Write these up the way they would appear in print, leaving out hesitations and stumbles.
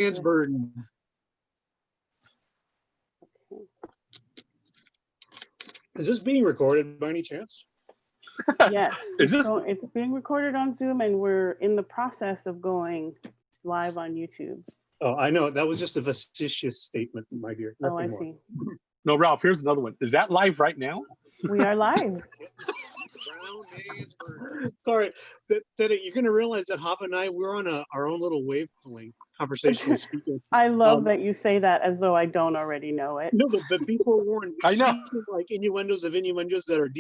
man's burden. Is this being recorded by any chance? Yes, Is this? so it's being recorded on Zoom, and we're in the process of going live on YouTube. Oh, I know. That was just a facetious statement, my dear. Oh, I Nothing more. see. No, Ralph, here's another one. Is that live right now? We are live. Brown man's burden. Sorry, that you're going to realize that Hop and I, we're on our own little wavelength, conversationally speaking. I love that you say that as though I don't already know it. No, but be forewarned. I know. Speaking like innuendos that are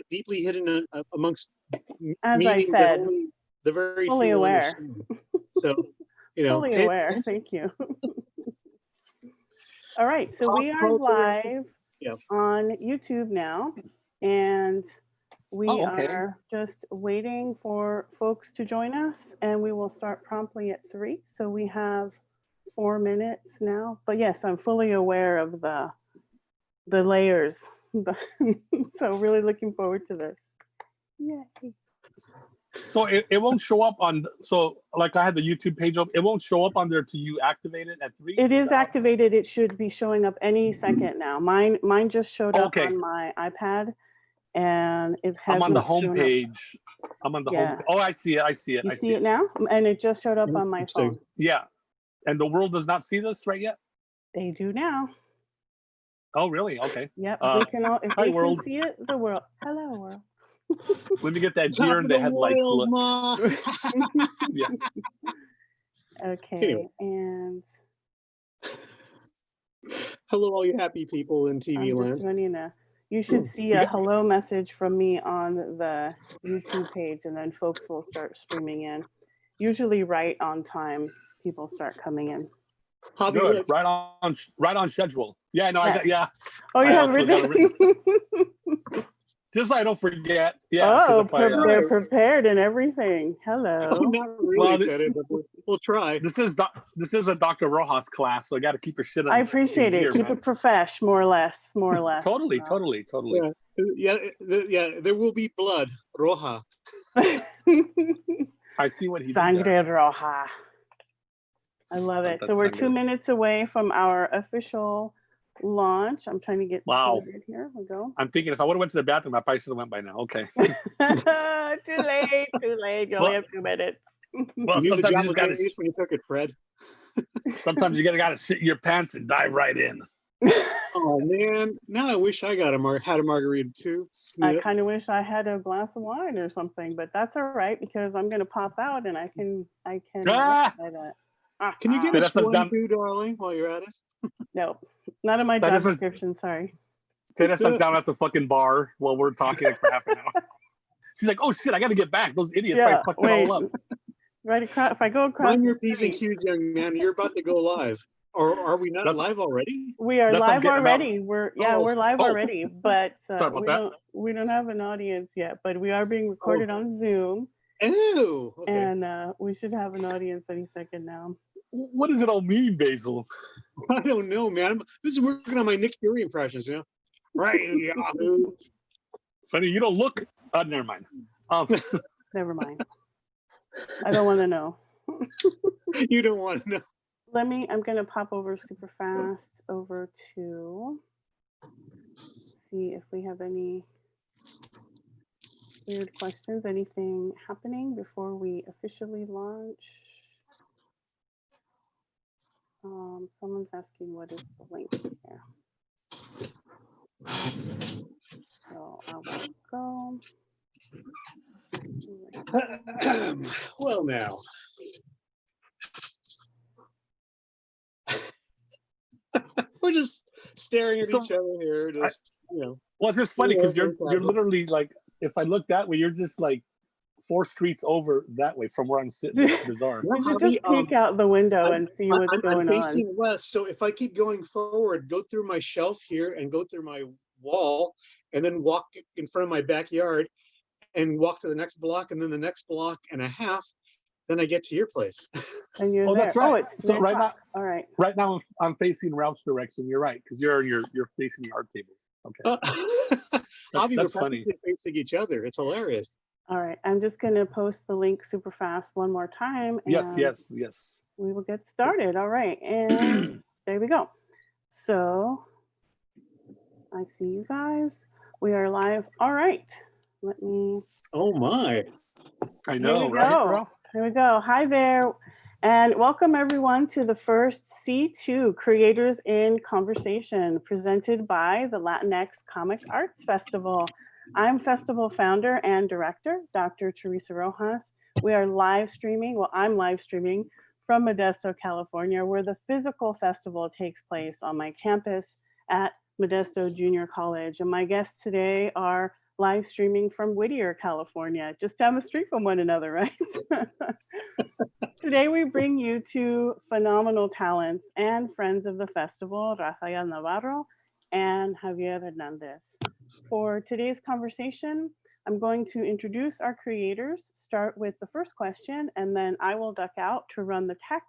deeply hidden amongst As I meanings that said, only the very fully few aware. understand. So, you know, Fully aware. Thank you. All right, so we are live on YouTube now, and we are just waiting for folks to join us, and we will start promptly at 3. So we have 4 minutes now. But yes, I'm fully aware of the layers. So really looking forward to this. Yay. So it won't show up on, so like I had the YouTube page up, it won't show up on there till you activate it at 3? It is activated. It should be showing up any second now. Mine just showed up on my iPad, and it has. I'm on the home page. I'm on the home. Oh, I see it. I see it. You see it now? And it just showed up on my phone. Yeah. And the world does not see this right yet? They do now. Oh, really? Okay. Yep. They can all, if they can see it, the world. Hello, world. Let me get that deer in the headlights look. Yeah. Okay. Anyway. And hello, all you happy people in TV land. You should see a hello message from me on the YouTube page, and then folks will start streaming in. Usually right on time, people start coming in. Good. Right on schedule. Yeah, no, yes. Oh, you have written. Just so I don't forget. Yeah. Oh, they're prepared and everything. Hello. Oh, not really, but we'll try. This is a Dr. Rojas class, so I got to keep your shit on. I appreciate it. Keep it profesh, more or less. Totally. Yeah, there will be blood, Roja. I see what he did. Sangre Roja. I love it. So we're 2 minutes away from our official launch. I'm trying to get started here. We go. I'm thinking if I would have went to the bathroom, I probably should have went by now. Okay. Too late. You only have 2 minutes. Well, sometimes you just got to. When you took it, Fred. Sometimes you got to sit in your pants and dive right in. Oh man! Now I wish I had a margarita too. I kind of wish I had a glass of wine or something, but that's all right because I'm gonna pop out and I can. Can you get us one too, darling, while you're at it? No, not in my job description. Sorry. Teresa's down at the fucking bar while we're talking for half an hour. She's like, "Oh shit, I got to get back. Those idiots probably fucked it all up." Right across. If I go across. Mind your P's and Q's, young man. You're about to go live. Or are we not live already? We are live already. We're live already, but we don't have an audience yet. But we are being recorded on Zoom. Oh, okay. And we should have an audience any second now. What does it all mean, Basil? I don't know, man. This is working on my Nick Fury impressions, you know? Right. Funny, you don't look. Never mind. Never mind. I don't want to know. You don't want to know. I'm going to pop over super fast over to see if we have any weird questions, anything happening before we officially launch. Someone's asking what is the link here. So I will go. Well, now. We're just staring at each other here. Well, it's just funny because you're literally like, if I look that way, you're just like 4 streets over that way from where I'm sitting. It's bizarre. You should just peek out the window and see what's going on. I'm facing west, so if I keep going forward, go through my shelf here and go through my wall, and then walk in front of my backyard, and walk to the next block, and then the next block and a half, then I get to your place. And you're that's right. So right now, all right. Right now, I'm facing Ralph's direction. You're right, because you're facing the art table. Okay. That's funny. Facing each other. It's hilarious. All right. I'm just going to post the link super fast one more time. And yes. we will get started. All right, and there we go. So I see you guys. We are live. All right, let me. Oh my. I know, Here we right, go. Ralph? Here we go. Hi there, and welcome everyone to the first C2 Creators in Conversation presented by the Latinx Comic Arts Festival. I'm festival founder and director, Dr. Theresa Rojas. We are live streaming, well, I'm live streaming from Modesto, California, where the physical festival takes place on my campus at Modesto Junior College. And my guests today are live streaming from Whittier, California, just down the street from one another, right? Today we bring you two phenomenal talents and friends of the festival, RAFAEL Navarro and Javier Hernandez. For today's conversation, I'm going to introduce our creators, start with the first question, and then I will duck out to run the tech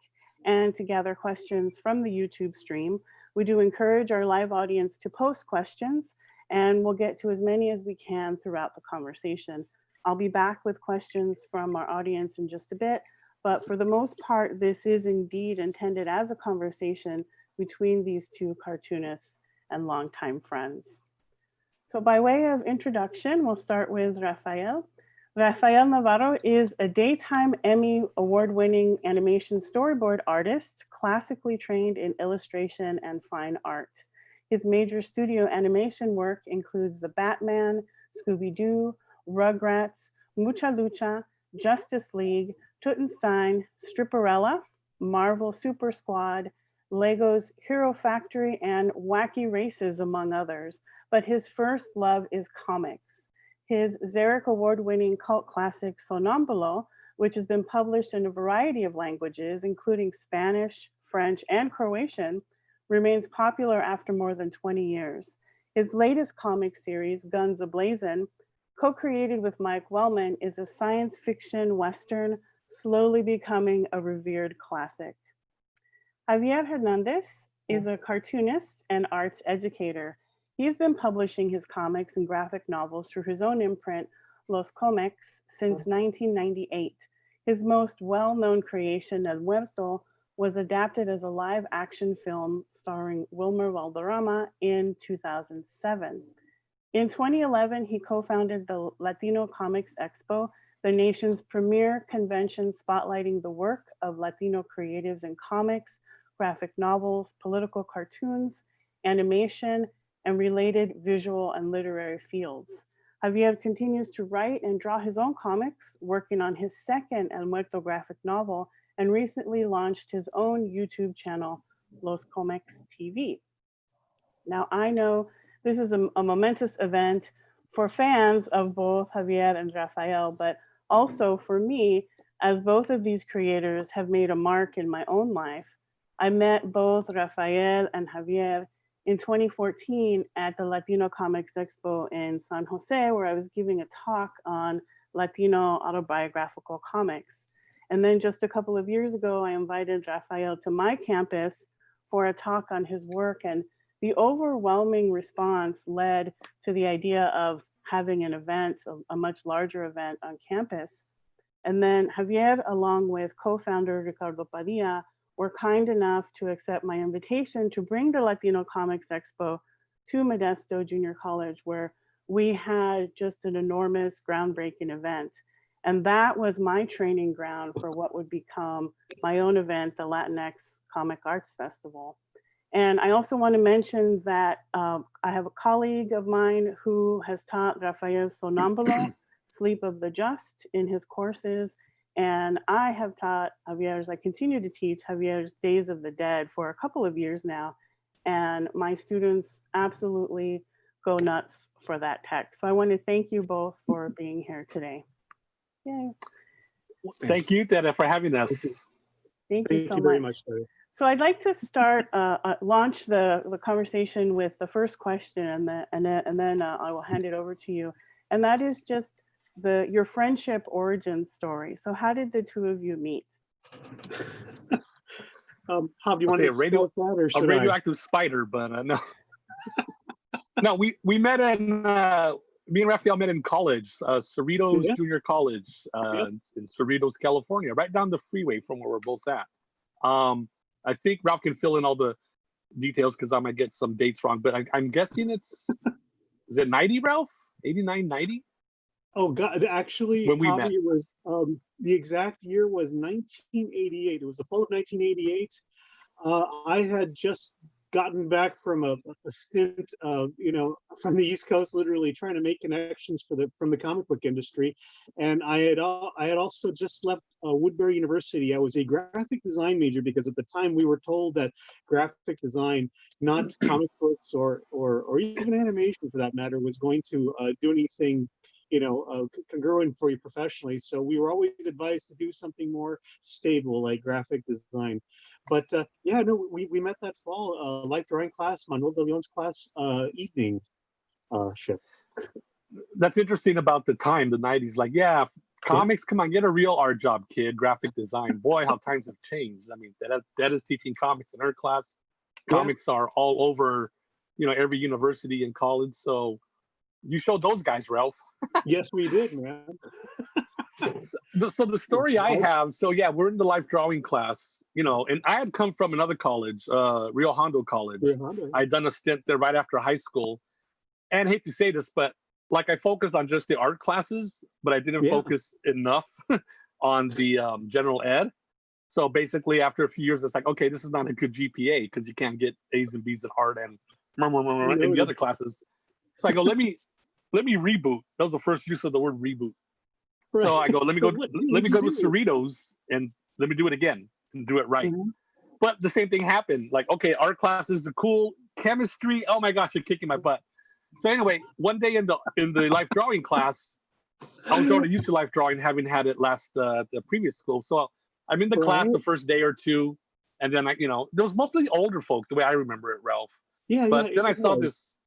and to gather questions from the YouTube stream. We do encourage our live audience to post questions, and we'll get to as many as we can throughout the conversation. I'll be back with questions from our audience in just a bit, but for the most part, this is indeed intended as a conversation between these two cartoonists and longtime friends. So by way of introduction, we'll start with RAFAEL. RAFAEL Navarro is a daytime Emmy award-winning animation storyboard artist, classically trained in illustration and fine art. His major studio animation work includes The Batman, Scooby-Doo, Rugrats, Mucha Lucha, Justice League, Tootenstein, Stripperella, Marvel Super Squad, Lego's Hero Factory, and Wacky Races, among others. But his first love is comics. His Xeric Award-winning cult classic Sonambulo, which has been published in a variety of languages, including Spanish, French, and Croatian, remains popular after more than 20 years. His latest comic series, Guns A-Blazin', co-created with Mike Wellman, is a science fiction Western slowly becoming a revered classic. Javier Hernandez is a cartoonist and arts educator. He's been publishing his comics and graphic novels through his own imprint, Los Comics, since 1998. His most well-known creation, El Muerto, was adapted as a live-action film starring Wilmer Valderrama in 2007. In 2011, he co-founded the Latino Comics Expo, the nation's premier convention spotlighting the work of Latino creatives in comics, graphic novels, political cartoons, animation, and related visual and literary fields. Javier continues to write and draw his own comics, working on his second El Muerto graphic novel, and recently launched his own YouTube channel, Los Comics TV. Now, I know this is a momentous event for fans of both Javier and RAFAEL, but also for me, as both of these creators have made a mark in my own life. I met both RAFAEL and Javier in 2014 at the Latino Comics Expo in San Jose, where I was giving a talk on Latino autobiographical comics. And then just a couple of years ago, I invited RAFAEL to my campus for a talk on his work, and the overwhelming response led to the idea of having an event, a much larger event on campus. And then Javier, along with co-founder Ricardo Padilla, were kind enough to accept my invitation to bring the Latino Comics Expo to Modesto Junior College, where we had just an enormous groundbreaking event. And that was my training ground for what would become my own event, the Latinx Comic Arts Festival. And I also want to mention that I have a colleague of mine who has taught RAFAEL Sonambulo, Sleep of the Just, in his courses. And I have taught Javier's, I continue to teach Javier's Days of the Dead for a couple of years now. And my students absolutely go nuts for that text. So I want to thank you both for being here today. Yay. Thank you, Dada, for having us. Thank you so much. Very much. Larry. So I'd like to start, launch the conversation with the first question, and then I will hand it over to you. And that is just your friendship origin story. So how did the two of you meet? How do you want to say a radioactive spider, but no. No, we met in me and RAFAEL met in college, Cerritos Junior College in Cerritos, California, right down the freeway from where we're both at. I think Ralph can fill in all the details because I might get some dates wrong, but I'm guessing is it 90, Ralph? 89, 90? Oh God, actually, When we met. Javi, was the exact year was 1988. It was the fall of 1988. I had just gotten back from a stint, from the East Coast, literally trying to make connections from the comic book industry, and I had also just left Woodbury University. I was a graphic design major because at the time we were told that graphic design, not comic books or even animation for that matter, was going to do anything congruent for you professionally. So we were always advised to do something more stable like graphic design. But yeah, no, we met that fall, life drawing class, Manuel de Leon's class, evening shift. That's interesting about the time, the 90s. Like, yeah, comics, come on, get a real art job, kid. Graphic design. Boy, how times have changed. I mean, that is teaching comics in her class. Comics are all over, every university and college. So you showed those guys, Ralph. Yes, we did, man. So the story I have, so yeah, we're in the life drawing class, and I had come from another college, Rio Hondo College. I'd done a stint there right after high school. And I hate to say this, but like I focused on just the art classes, but I didn't focus enough on the general ed. So basically after a few years, it's like, okay, this is not a good GPA because you can't get A's and B's in art and in the other classes. So I go, let me reboot. That was the first use of the word reboot. Right. So I go, let me go to Cerritos and let me do it again and do it right. Mm-hmm. But the same thing happened. Like, okay, art classes are cool. Chemistry, oh my gosh, you're kicking my butt. So anyway, one day in the life drawing class, I was already used to life drawing, having had it last the previous school. So I'm in the class the first day or two, and then there was mostly older folk, the way I remember it, Ralph. Yeah. But then I saw this.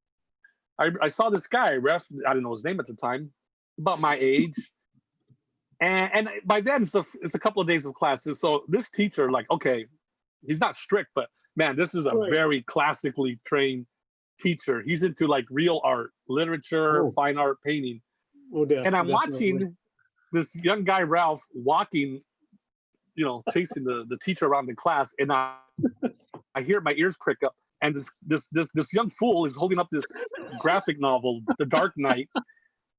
I saw this guy, Ref. I didn't know his name at the time, about my age. And by then, it's a couple of days of classes. So this teacher, like, okay, he's not strict, but man, this is a very classically trained teacher. He's into like real art, literature, fine art, painting. And I'm watching this young guy, Ralph, walking, chasing the teacher around the class. And I hear my ears prick up. And this young fool is holding up this graphic novel, The Dark Knight.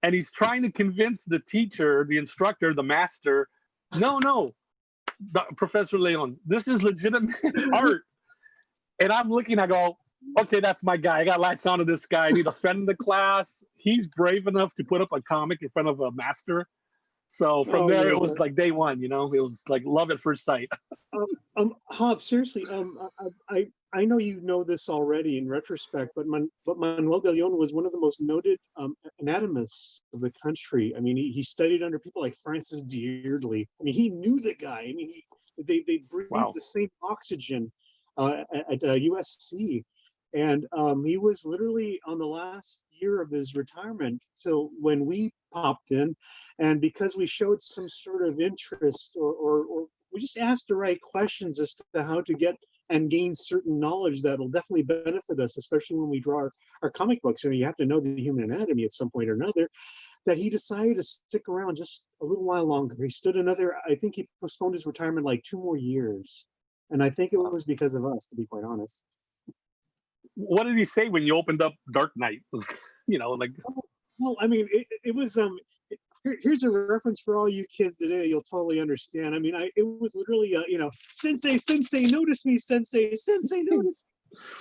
And he's trying to convince the teacher, the instructor, the master, no, Professor Leon, this is legitimate art. And I'm looking, I go, okay, that's my guy. I got latched onto this guy. I need a friend in the class. He's brave enough to put up a comic in front of a master. So from there, it was like day one, it was like love at first sight. Hob, seriously, I know you know this already in retrospect, but Manuel de Leon was one of the most noted anatomists of the country. I mean, he studied under people like Francis Deardley. I mean, he knew the guy. I mean, they breathed the same oxygen at USC. And he was literally on the last year of his retirement till when we popped in. And because we showed some sort of interest or we just asked the right questions as to how to get and gain certain knowledge that will definitely benefit us, especially when we draw our comic books. You have to know the human anatomy at some point or another, that he decided to stick around just a little while longer. He stood I think he postponed his retirement like 2 more years. And I think it was because of us, to be quite honest. What did he say when you opened up Dark Knight? Well, I mean, it was here's a reference for all you kids today. You'll totally understand. I mean, it was literally sensei, notice me, sensei, notice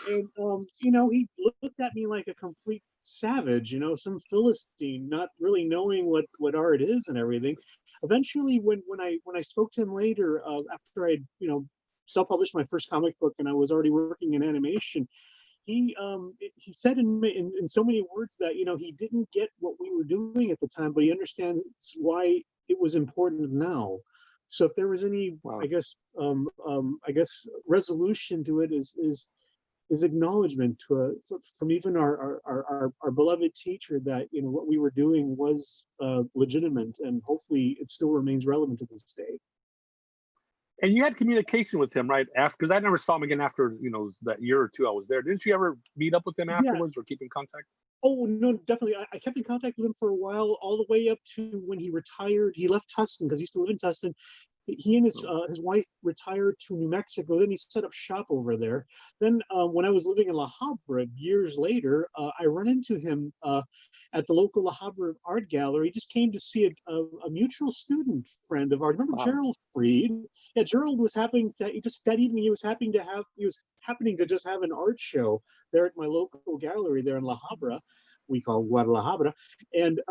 me. And he looked at me like a complete savage, some Philistine, not really knowing what art is and everything. Eventually, when I spoke to him later, after I self-published my first comic book and I was already working in animation, he said in so many words that he didn't get what we were doing at the time, but he understands why it was important now. So if there was any, I guess resolution to it is acknowledgement from even our beloved teacher that what we were doing was legitimate, and hopefully it still remains relevant to this day. And you had communication with him, right? Because I never saw him again after, that year or two I was there. Didn't you ever meet up with him afterwards or keep in contact? Oh, no, definitely. I kept in contact with him for a while, all the way up to when he retired. He left Tustin because he used to live in Tustin. he and his wife retired to New Mexico. Then he set up shop over there. Then when I was living in La Habra years later, I run into him at the local La Habra art gallery. He just came to see a mutual student friend of ours. Remember Gerald Freed? Yeah, Gerald was happening to, just that evening, he was happening to just have an art show there at my local gallery there in La Habra, we call Guadalajara. And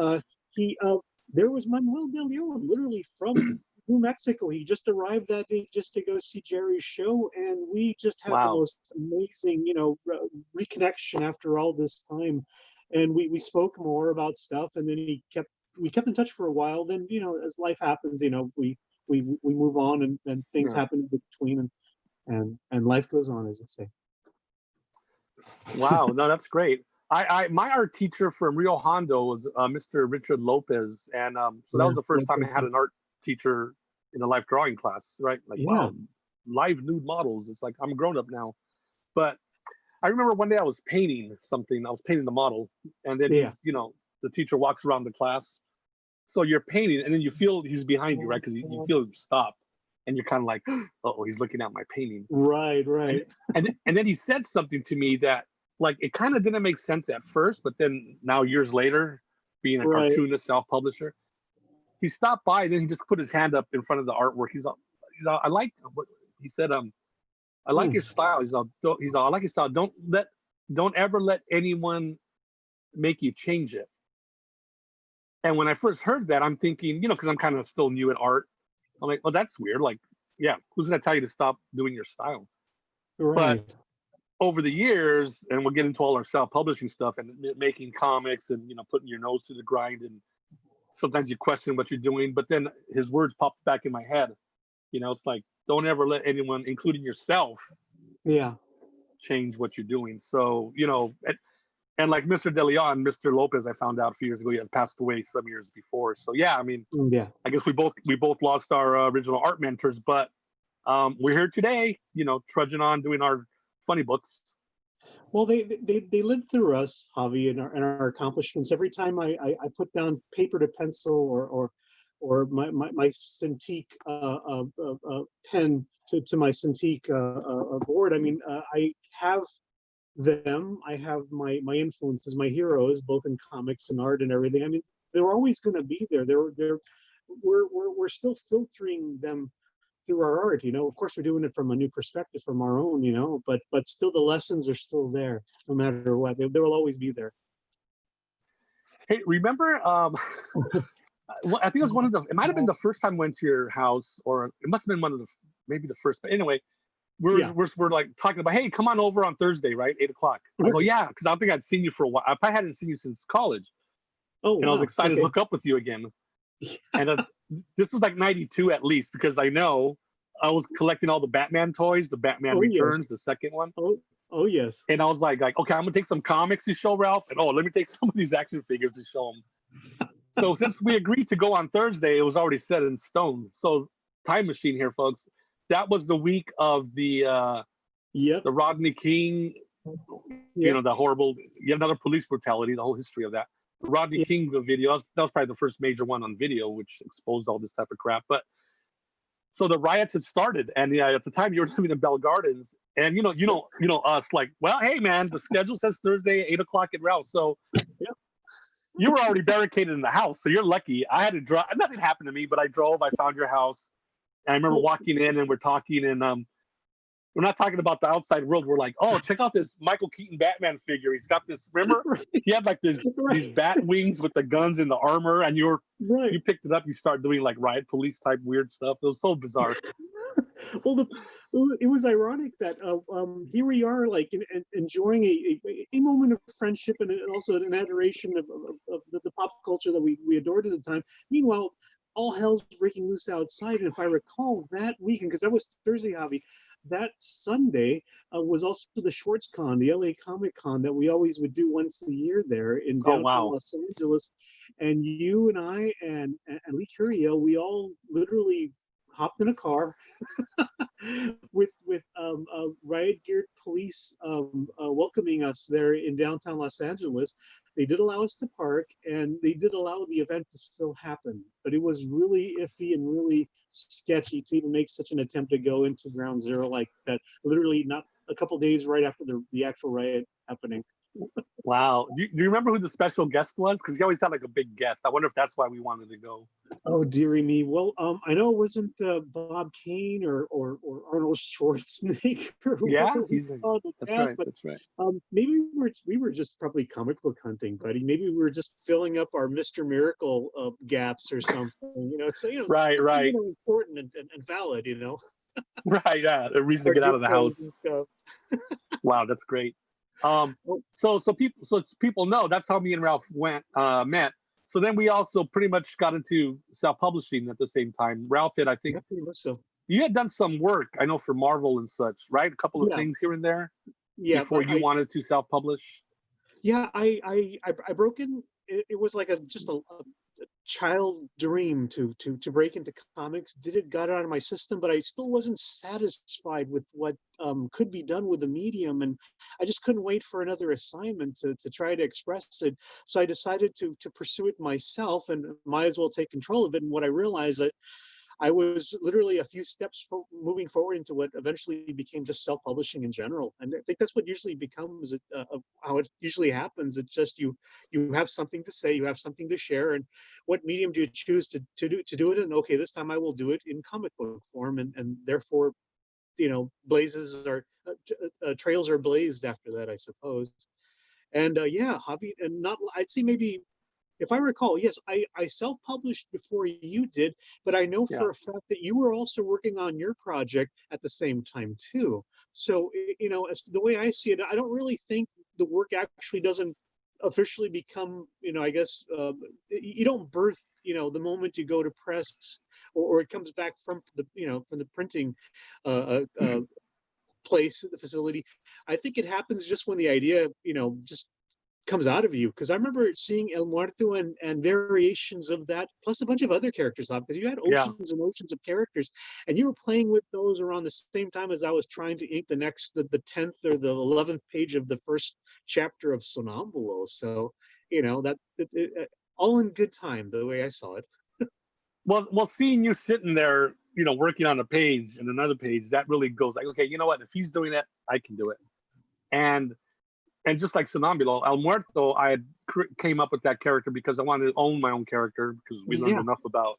there was Manuel de Leon, literally from New Mexico. He just arrived that day just to go see Jerry's show, and we just had the most amazing, reconnection after all this time. And we spoke more about stuff, and then we kept in touch for a while. Then, as life happens, we move on, and things happen in between, and life goes on, as they say. Wow, no, that's great. My art teacher from Rio Hondo was Mr. Richard Lopez, and so that was the first time I had an art teacher in a life drawing class, right? Like, wow, live nude models. It's like, I'm grown up now. But I remember one day I was painting something. I was painting the model, and then the teacher walks around the class. So you're painting, and then you feel he's behind you, right? Because you feel him stop, and you're kind of like, oh, he's looking at my painting. Right. And then he said something to me that, like, it kind of didn't make sense at first, but then now years later, being a cartoonist, self-publisher, he stopped by, and then he just put his hand up in front of the artwork. He's all, I like what he said. I like your style. He's all, I like your style. Don't ever let anyone make you change it. And when I first heard that, I'm thinking, because I'm kind of still new at art, I'm like, oh, that's weird. Like, yeah, who's gonna tell you to stop doing your style? Right. But over the years, and we'll get into all our self-publishing stuff and making comics and putting your nose to the grind, and sometimes you question what you're doing, but then his words popped back in my head. It's like, don't ever let anyone, including yourself, change what you're doing. So, and like Mr. De Leon, Mr. Lopez, I found out a few years ago, he had passed away some years before. So yeah, I mean, I guess we both lost our original art mentors, but we're here today, trudging on, doing our funny books. Well, they live through us, Javi, and our accomplishments. Every time I put down paper to pencil or my Cintiq pen to my Cintiq board, I mean, I have them. I have my influences, my heroes, both in comics and art and everything. I mean, they're always going to be there. We're still filtering them through our art, of course we're doing it from a new perspective, from our own, but still the lessons are still there, no matter what. They will always be there. Hey, remember, I think it was it might have been the first time I went to your house, or it must have been maybe the first, but anyway, we're like talking about, hey, come on over on Thursday, right? 8 o'clock. I go, yeah, because I don't think I'd seen you for a while. I probably hadn't seen you since college. Oh, and I was excited to hook up with you again. And this was like 92 at least, because I know I was collecting all the Batman toys, the Batman Returns, the second one. Oh yes. And I was like, okay, I'm gonna take some comics to show Ralph, and let me take some of these action figures to show him. So since we agreed to go on Thursday, it was already set in stone. So time machine here, folks. That was the week of the Rodney King, the horrible, yet another police brutality, the whole history of that. Rodney King video, that was probably the first major one on video, which exposed all this type of crap. But so the riots had started, and at the time you were living in Bell Gardens, and us, like, well, hey man, the schedule says Thursday 8 o'clock at Ralph, so you were already barricaded in the house, so you're lucky. I had to drive. Nothing happened to me, but I drove. I found your house, and I remember walking in, and we're talking, and we're not talking about the outside world. We're like, oh, check out this Michael Keaton Batman figure. He's got this, remember? He had like these bat wings with the guns and the armor, and you picked it up. You start doing like riot police type weird stuff. It was so bizarre. Well, it was ironic that here we are, like enjoying a moment of friendship and also an adoration of the pop culture that we adored at the time. Meanwhile, all hell's breaking loose outside. And if I recall that weekend, because that was Thursday, Javi, that Sunday was also the Schwartz Con, the LA Comic Con that we always would do once a year there in downtown Los Angeles. And you and I and Lee Curiel, we all literally hopped in a car with riot geared police welcoming us there in downtown Los Angeles. They did allow us to park, and they did allow the event to still happen, but it was really iffy and really sketchy to even make such an attempt to go into Ground Zero like that, literally not a couple days right after the actual riot happening. Wow. Do you remember who the special guest was? Because he always had like a big guest. I wonder if that's why we wanted to go. Oh, dearie me. Well, I know it wasn't Bob Kane or Arnold Schwarzenegger. Yeah, That's right. That's right. Maybe we were just probably comic book hunting, buddy. Maybe we were just filling up our Mr. Miracle gaps or something. Right. Important and valid. Right. Yeah, a reason to get out of the house. Wow, that's great. So people know that's how me and Ralph met. So then we also pretty much got into self-publishing at the same time. Ralph had, I think, you had done some work, I know, for Marvel and such, right? A couple of things here and there. Yeah. Before you wanted to self-publish. Yeah, I broke in. It was like just a child dream to break into comics. Got it out of my system, but I still wasn't satisfied with what could be done with the medium, and I just couldn't wait for another assignment to try to express it. So I decided to pursue it myself, and might as well take control of it. And what I realized that I was literally a few steps moving forward into what eventually became just self-publishing in general. And I think that's what usually becomes how it usually happens. It's just you have something to say, you have something to share, and what medium do you choose to do it in? Okay, this time I will do it in comic book form, and therefore, blazes are trails are blazed after that, I suppose. And hobby, and not, I'd say maybe, if I recall, yes, I self-published before you did, but I know for a fact that you were also working on your project at the same time too. So, as the way I see it, I don't really think the work actually doesn't officially become, I guess, you don't birth, the moment you go to press, or it comes back from the printing place, the facility. I think it happens just when the idea, just comes out of you, because I remember seeing El Muerto and variations of that, plus a bunch of other characters, because you had oceans and oceans of characters, and you were playing with those around the same time as I was trying to ink the 10th or the 11th page of the first chapter of Sonambulo. So all in good time, the way I saw it. Well, seeing you sitting there, working on a page and another page, that really goes like, okay, you know what? If he's doing it, I can do it. And just like Sonambulo, El Muerto, I had came up with that character because I wanted to own my own character, because we learned enough about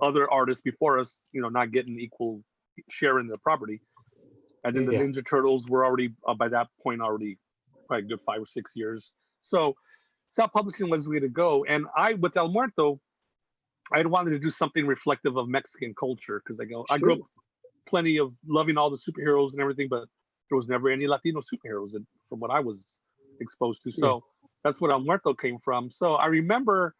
other artists before us, not getting equal share in the property. And then the Ninja Turtles were already, by that point, probably a good 5 or 6 years. So self-publishing was the way to go. And with El Muerto, I had wanted to do something reflective of Mexican culture, because I grew up plenty of loving all the superheroes and everything, but there was never any Latino superheroes from what I was exposed to. So that's what El Muerto came from. So I remember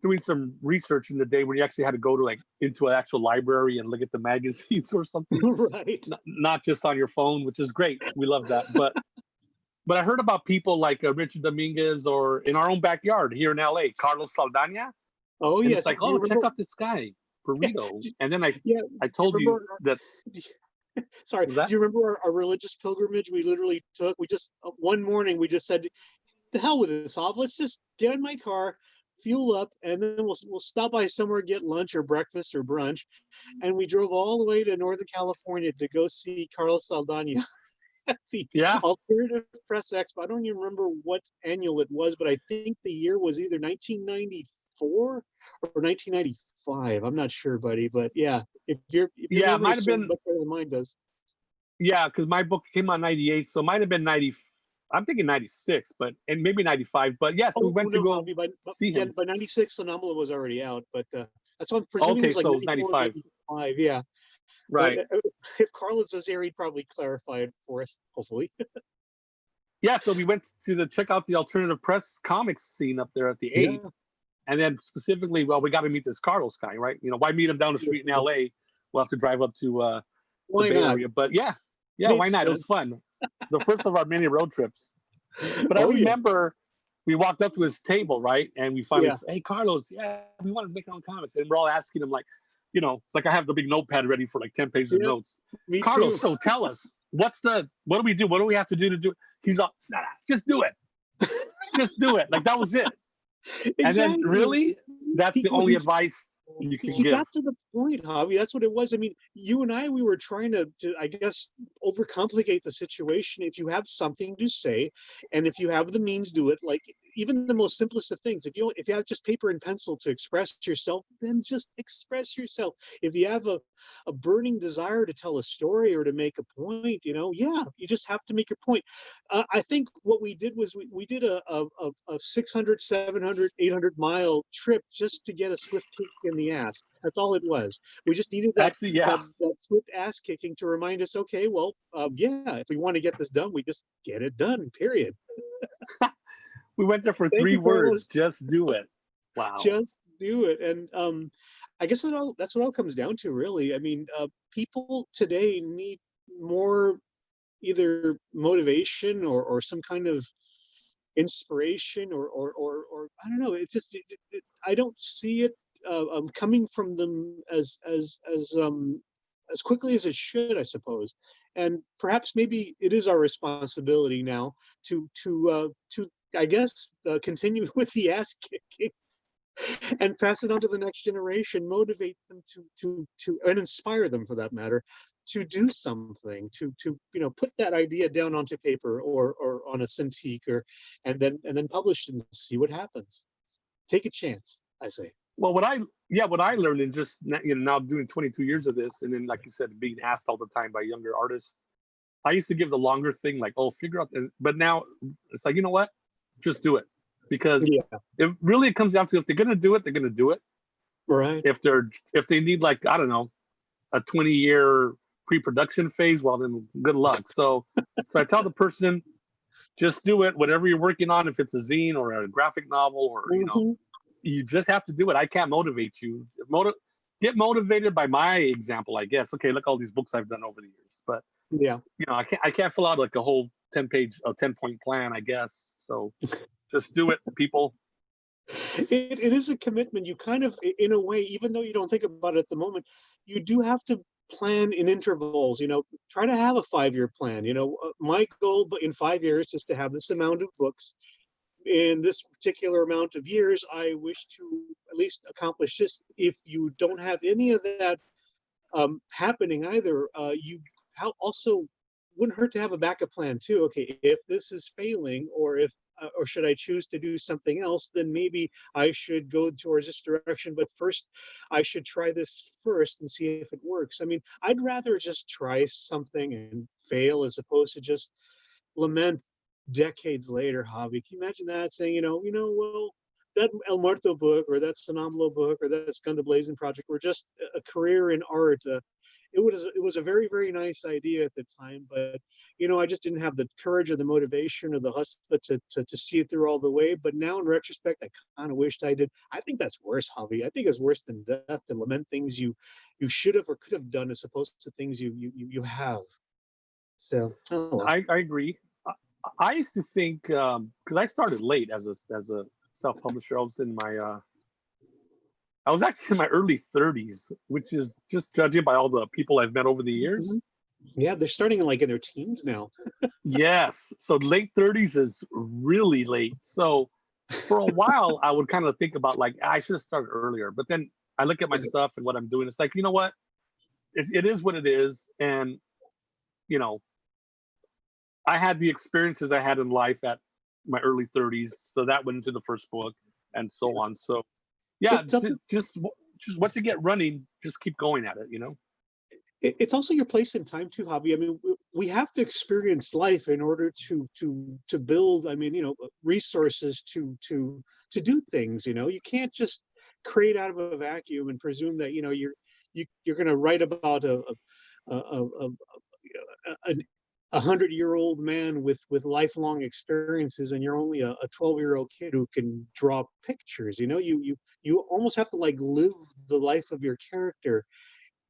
doing some research in the day when you actually had to go to into an actual library and look at the magazines or something. Right. Not just on your phone, which is great. We love that. But I heard about people like Richard Dominguez, or in our own backyard here in LA, Carlos Saldana. Oh, and yes. It's like, check out this guy, Burrito. And then I told you that. Sorry, do you remember our religious pilgrimage we literally took? We just, one morning, we just said, the hell with this, Hob. Let's just get in my car, fuel up, and then we'll stop by somewhere, get lunch or breakfast or brunch. And we drove all the way to Northern California to go see Carlos Saldana at the Alternative Press Expo. I don't even remember what annual it was, but I think the year was either 1994 or 1995. I'm not sure, buddy, but if your it might have been much better than mine does. Yeah, because my book came out in 98, so it might have been 90. I'm thinking 96, and maybe 95. But we went to go see him. By 96, Sonambulo was already out, but that's what I'm presuming. Okay, it was so 95. 95, yeah. Right. But, if Carlos was here, he'd probably clarify it for us, hopefully. So we went to check out the alternative press comics scene up there at the 8. And then specifically, we got to meet this Carlos guy, right? Why meet him down the street in LA? We'll have to drive up to the Bay Area. But why not? It was fun. The first of our many road trips. But I remember we walked up to his table, right? And we finally said, hey, Carlos, we want to make our own comics. And we're all asking him, like, it's like I have the big notepad ready for like 10 pages of notes. Me Carlos, too. so tell us, what do we do? What do we have to do to do it? He's all, nah, just do it. Just do it. Like that was it. Exactly. And then really, that's the only advice you can give. Got to the point, Javi. That's what it was. I mean, you and I, we were trying to, I guess, overcomplicate the situation. If you have something to say, and if you have the means, do it. Like even the most simplest of things. If you have just paper and pencil to express yourself, then just express yourself. If you have a burning desire to tell a story or to make a point, yeah, you just have to make your point. I think what we did was we did a 600, 700, 800-mile trip just to get a swift kick in the ass. That's all it was. We just needed that swift ass kicking to remind us, okay, well, yeah, if we want to get this done, we just get it done, period. We went there for 3 words, just do it. Wow. Just do it. And I guess that's what it all comes down to, really. I mean, people today need more either motivation or some kind of inspiration or I don't know. It's just I don't see it coming from them as quickly as it should, I suppose. And perhaps maybe it is our responsibility now to I guess continue with the ass kicking and pass it on to the next generation, motivate them to and inspire them, for that matter, to do something, to put that idea down onto paper or on a Cintiq and then publish and see what happens. Take a chance, I say. Well, what I learned in just now doing 22 years of this, and then like you said, being asked all the time by younger artists, I used to give the longer thing, like, oh, figure out, but now it's like, you know what, just do it, because it comes down to, if they're gonna do it, they're gonna do it. Right. If they need, like, I don't know, a 20-year pre-production phase, well then good luck. So I tell the person, just do it, whatever you're working on, if it's a zine or a graphic novel or you just have to do it. I can't motivate you. Get motivated by my example, I guess. Okay, look all these books I've done over the years, but yeah, I can't fill out like a whole 10-point plan, I guess. So just do it, people. It is a commitment. You kind of, in a way, even though you don't think about it at the moment, you do have to plan in intervals. Try to have a 5-year plan. My goal in 5 years is to have this amount of books. In this particular amount of years, I wish to at least accomplish this. If you don't have any of that happening either, you also wouldn't hurt to have a backup plan too. Okay, if this is failing, or should I choose to do something else, then maybe I should go towards this direction. But first, I should try this first and see if it works. I mean, I'd rather just try something and fail as opposed to just lament decades later, Javi. Can you imagine that, saying, well, that El Muerto book or that Sonamblo book or that Skunda Blazing project were just a career in art. It was a very, very nice idea at the time, but I just didn't have the courage or the motivation or the hustle to see it through all the way. But now, in retrospect, I kind of wished I did. I think that's worse, Javi. I think it's worse than death to lament things you should have or could have done as opposed to things you have. So I agree. I used to think, because I started late as a self-publisher. I was actually in my early 30s, which is just judging by all the people I've met over the years. Yeah, they're starting in their teens now. Yes, so late 30s is really late. So for a while, I would kind of think about I should have started earlier. But then I look at my stuff and what I'm doing. It's like, you know what? It is what it is, and I had the experiences I had in life at my early 30s, so that went into the first book, and so on. So, yeah, just once you get running, just keep going at it. It's also your place in time too, Javi. I mean, we have to experience life in order to build. I mean, resources to do things. You can't just create out of a vacuum and presume that you're going to write about an 100-year-old man with lifelong experiences, and you're only a 12-year-old kid who can draw pictures. You almost have to live the life of your character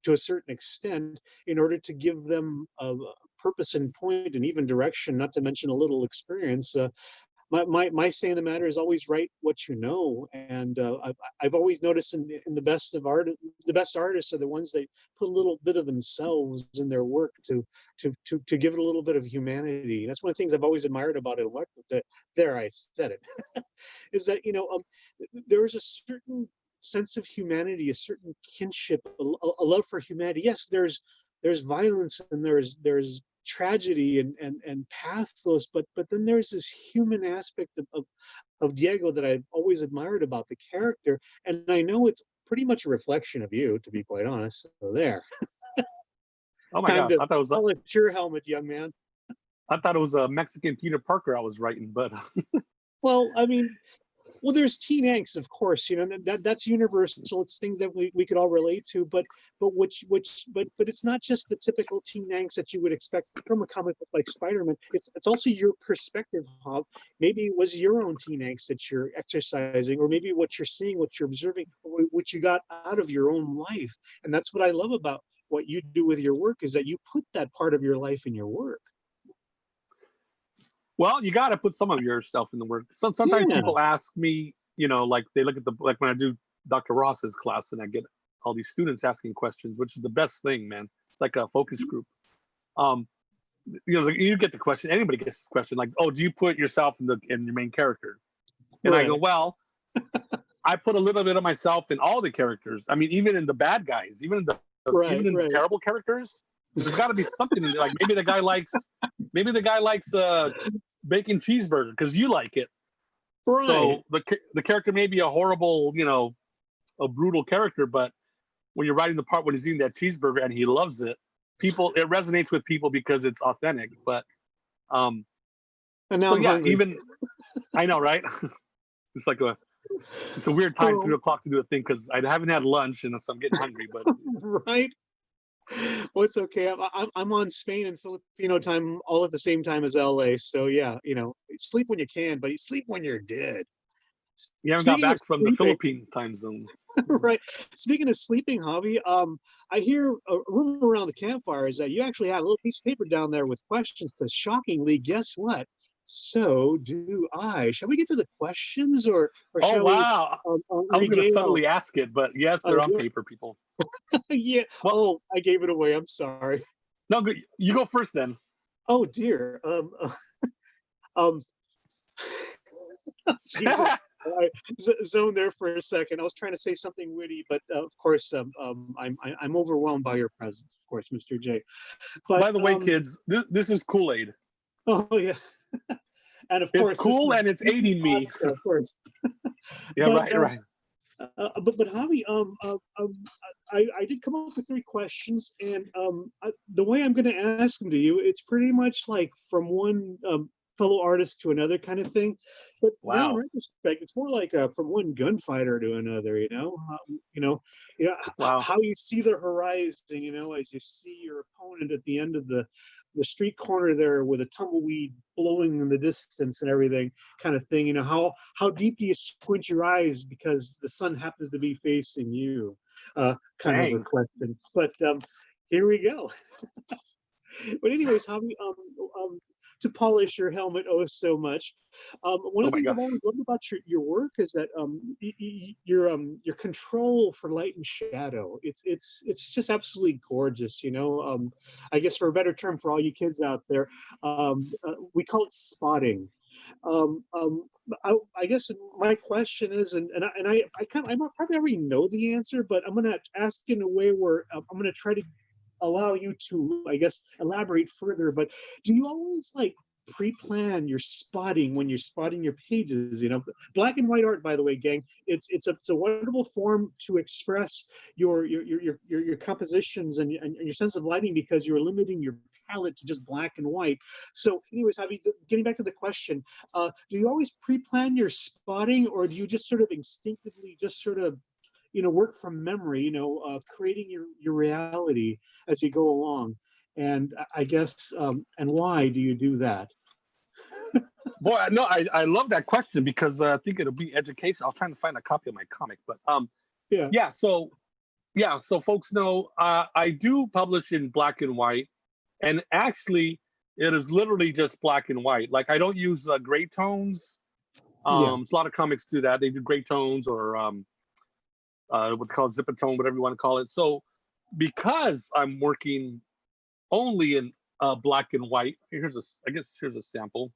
to a certain extent in order to give them a purpose and point and even direction, not to mention a little experience. my saying the matter is always write what you know. And I've always noticed in the best of art, the best artists are the ones that put a little bit of themselves in their work to give it a little bit of humanity. That's one of the things I've always admired about it. There, I said it. Is that, there is a certain sense of humanity, a certain kinship, a love for humanity. Yes, there's violence and there's tragedy and pathos, but then there's this human aspect of Diego that I've always admired about the character, and I know it's pretty much a reflection of you, to be quite honest. So there. Oh my God! I thought it was polish your helmet, young man. I thought it was a Mexican Peter Parker I was writing, but well, I mean, well, there's teen angst, of course, that's universal. It's things that we could all relate to, but it's not just the typical teen angst that you would expect from a comic book like Spider-Man. It's also your perspective of maybe it was your own teen angst that you're exercising, or maybe what you're seeing, what you're observing, what you got out of your own life. And that's what I love about what you do with your work, is that you put that part of your life in your work. Well, you got to put some of yourself in the work. Sometimes people ask me, like they look at like when I do Dr. Ross's class and I get all these students asking questions, which is the best thing, man. It's like a focus group. You get the question. Anybody gets this question, like, "Oh, do you put yourself in your main character?" And I go, "Well, I put a little bit of myself in all the characters. I mean, even in the bad guys, even in the terrible characters." There's got to be something in there. Like maybe the guy likes bacon cheeseburger because you like it. Right. So the character may be a horrible, a brutal character, but when you're writing the part when he's eating that cheeseburger and he loves it, it resonates with people because it's authentic. But and now I'm hungry. Even I know, right? It's a weird time, 3 o'clock to do a thing because I haven't had lunch and so I'm getting hungry. But right. Well, it's okay. I'm on Spain and Filipino time all at the same time as LA. So yeah, sleep when you can, but you sleep when you're dead. You haven't got back from the Philippine time zone. Right. Speaking of sleeping, Javi, I hear a rumor around the campfire is that you actually had a little piece of paper down there with questions. Because shockingly, guess what? So do I. Shall we get to the questions, or shall wow. I was going to subtly ask it, but yes, they're on paper, people. Yeah. Well, I gave it away. I'm sorry. No, you go first then. Oh dear. Jesus. I zoned there for a second. I was trying to say something witty, but of course, I'm overwhelmed by your presence, of course, Mr. J. But, by the way, kids, this is Kool-Aid. Oh yeah. And of course, it's cool and it's aiding me. Of course. Yeah, right. But Javi, I did come up with 3 questions, and the way I'm going to ask them to you, it's pretty much like from one fellow artist to another kind of thing. But now in retrospect, it's more like from one gunfighter to another. How you see the horizon. As you see your opponent at the end of the street corner there with a tumbleweed blowing in the distance and everything, kind of thing. How deep do you squint your eyes because the sun happens to be facing you? Kind of a question. But here we go. But anyways, Javi, to polish your helmet so much. One of the things I've always loved about your work is that your control for light and shadow. It's just absolutely gorgeous. I guess for a better term for all you kids out there, we call it spotting. I guess my question is, and I probably already know the answer, but I'm going to ask in a way where I'm going to try to allow you to, I guess, elaborate further. But do you always pre-plan your spotting when you're spotting your pages? Black and white art, by the way, gang, it's a wonderful form to express your compositions and your sense of lighting, because you're limiting your palette to just black and white. So anyways, getting back to the question, do you always pre-plan your spotting, or do you just sort of instinctively just sort of work from memory, creating your reality as you go along? And I guess, and why do you do that? Boy, no, I love that question, because I think it'll be education. I was trying to find a copy of my comic, but so folks know I do publish in black and white, and actually It is literally just black and white. Like I don't use gray tones. Yeah. A lot of comics do that. They do gray tones or what they call zipatone, whatever you want to call it. So because I'm working only in black and white, here's a sample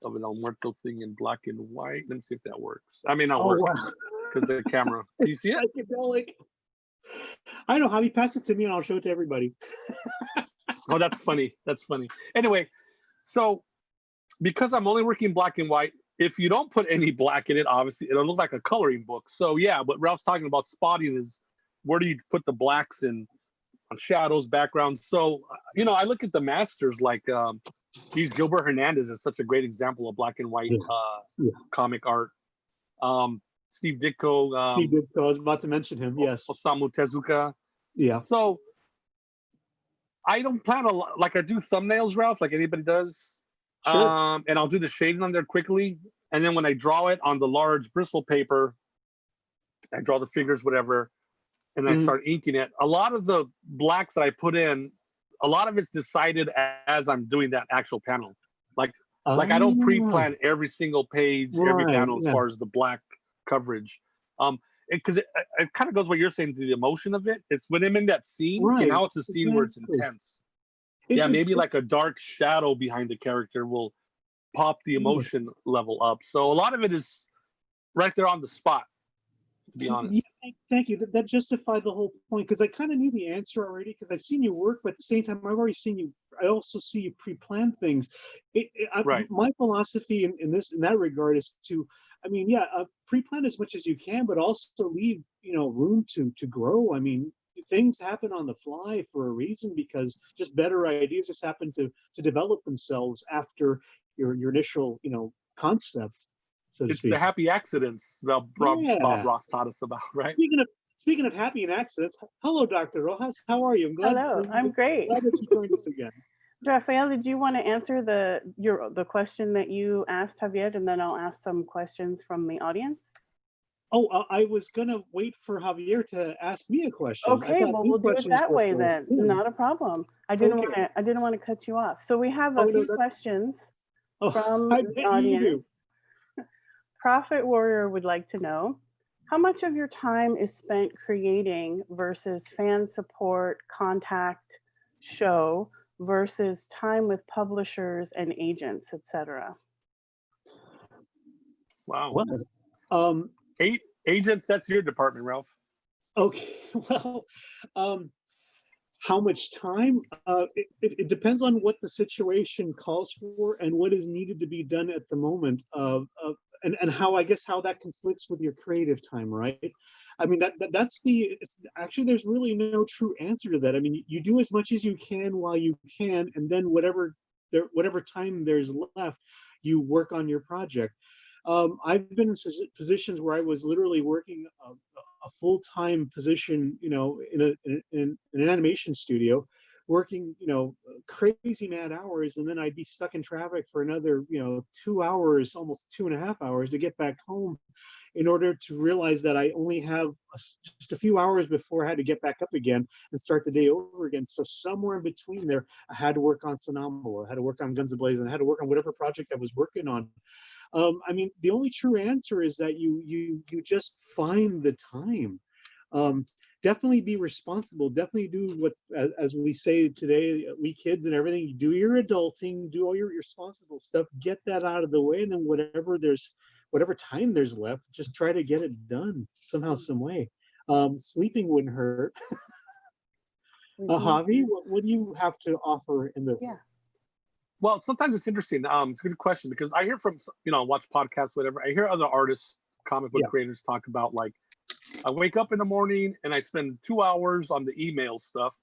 of an El Muerto thing in black and white. Let me see if that works. I may not work because the camera. Do you see it? Psychedelic. I know, Javi, pass it to me and I'll show it to everybody. Oh, that's funny. That's funny. Anyway, so because I'm only working black and white, if you don't put any black in it, obviously it'll look like a coloring book. So yeah, what Ralph's talking about spotting is where do you put the blacks in on shadows, backgrounds. So, you know, I look at the masters like Gilbert Hernandez is such a great example of black and white comic art. Steve Ditko. Steve Ditko, I was about to mention him, yes. Osamu Tezuka. Yeah. So I don't plan a lot, like I do thumbnails, Ralph, like anybody does. Sure. And I'll do the shading on there quickly. And then when I draw it on the large bristle paper, I draw the figures, whatever, and I start inking it. A lot of the blacks that I put in, a lot of it's decided as I'm doing that actual panel. Like I don't pre-plan every single page, every panel as far as the black coverage. Because it kind of goes what you're saying to the emotion of it. It's when I'm in that scene, and now it's a scene where it's intense. Yeah, maybe like a dark shadow behind the character will pop the emotion level up. So a lot of it is right there on the spot, to be honest. Yeah, thank you. That justified the whole point, because I kind of knew the answer already, because I've seen you work, but at the same time, I've already seen you. I also see you pre-plan things. My philosophy in that regard is to, I mean, pre-plan as much as you can, but also leave, room to grow. I mean, things happen on the fly for a reason, because just better ideas just happen to develop themselves after your initial, concept, so to speak. It's the happy accidents that Bob Ross taught us about, right? Speaking of happy and accidents, hello, Dr. Rojas. How are you? I'm glad. Hello, I'm great. Glad that you joined us again. Rafael, did you want to answer the question that you asked Javier, and then I'll ask some questions from the audience? Oh, I was gonna wait for Javier to ask me a question. Okay, well, we'll do it that way then. Not a problem. I didn't want to cut you off. So we have a few questions from the audience. Prophet Warrior would like to know, how much of your time is spent creating versus fan support, contact, show, versus time with publishers and agents, etc.? Wow. Well, agents, that's your department, Ralph. Okay, well, how much time? It depends on what the situation calls for and what is needed to be done at the moment, and how, I guess, how that conflicts with your creative time, right? I mean, actually, there's really no true answer to that. I mean, you do as much as you can while you can, and then whatever time there's left, you work on your project. I've been in positions where I was literally working a full-time position, in an animation studio, working, crazy mad hours, and then I'd be stuck in traffic for another, 2 hours, almost 2.5 hours to get back home, in order to realize that I only have just a few hours before I had to get back up again and start the day over again. So somewhere in between there, I had to work on Sonambulo, I had to work on Guns Ablaze, I had to work on whatever project I was working on. I mean, the only true answer is that you just find the time. Definitely be responsible. Definitely do what, as we say today, we kids and everything, you do your adulting, do all your responsible stuff, get that out of the way, and then whatever time there's left, just try to get it done somehow, some way. Sleeping wouldn't hurt. Javi, what do you have to offer in this? Yeah. Well, sometimes it's interesting. It's a good question, because I hear from, watch podcasts, whatever. I hear other artists, comic book creators talk about, like, I wake up in the morning and I spend 2 hours on the email stuff,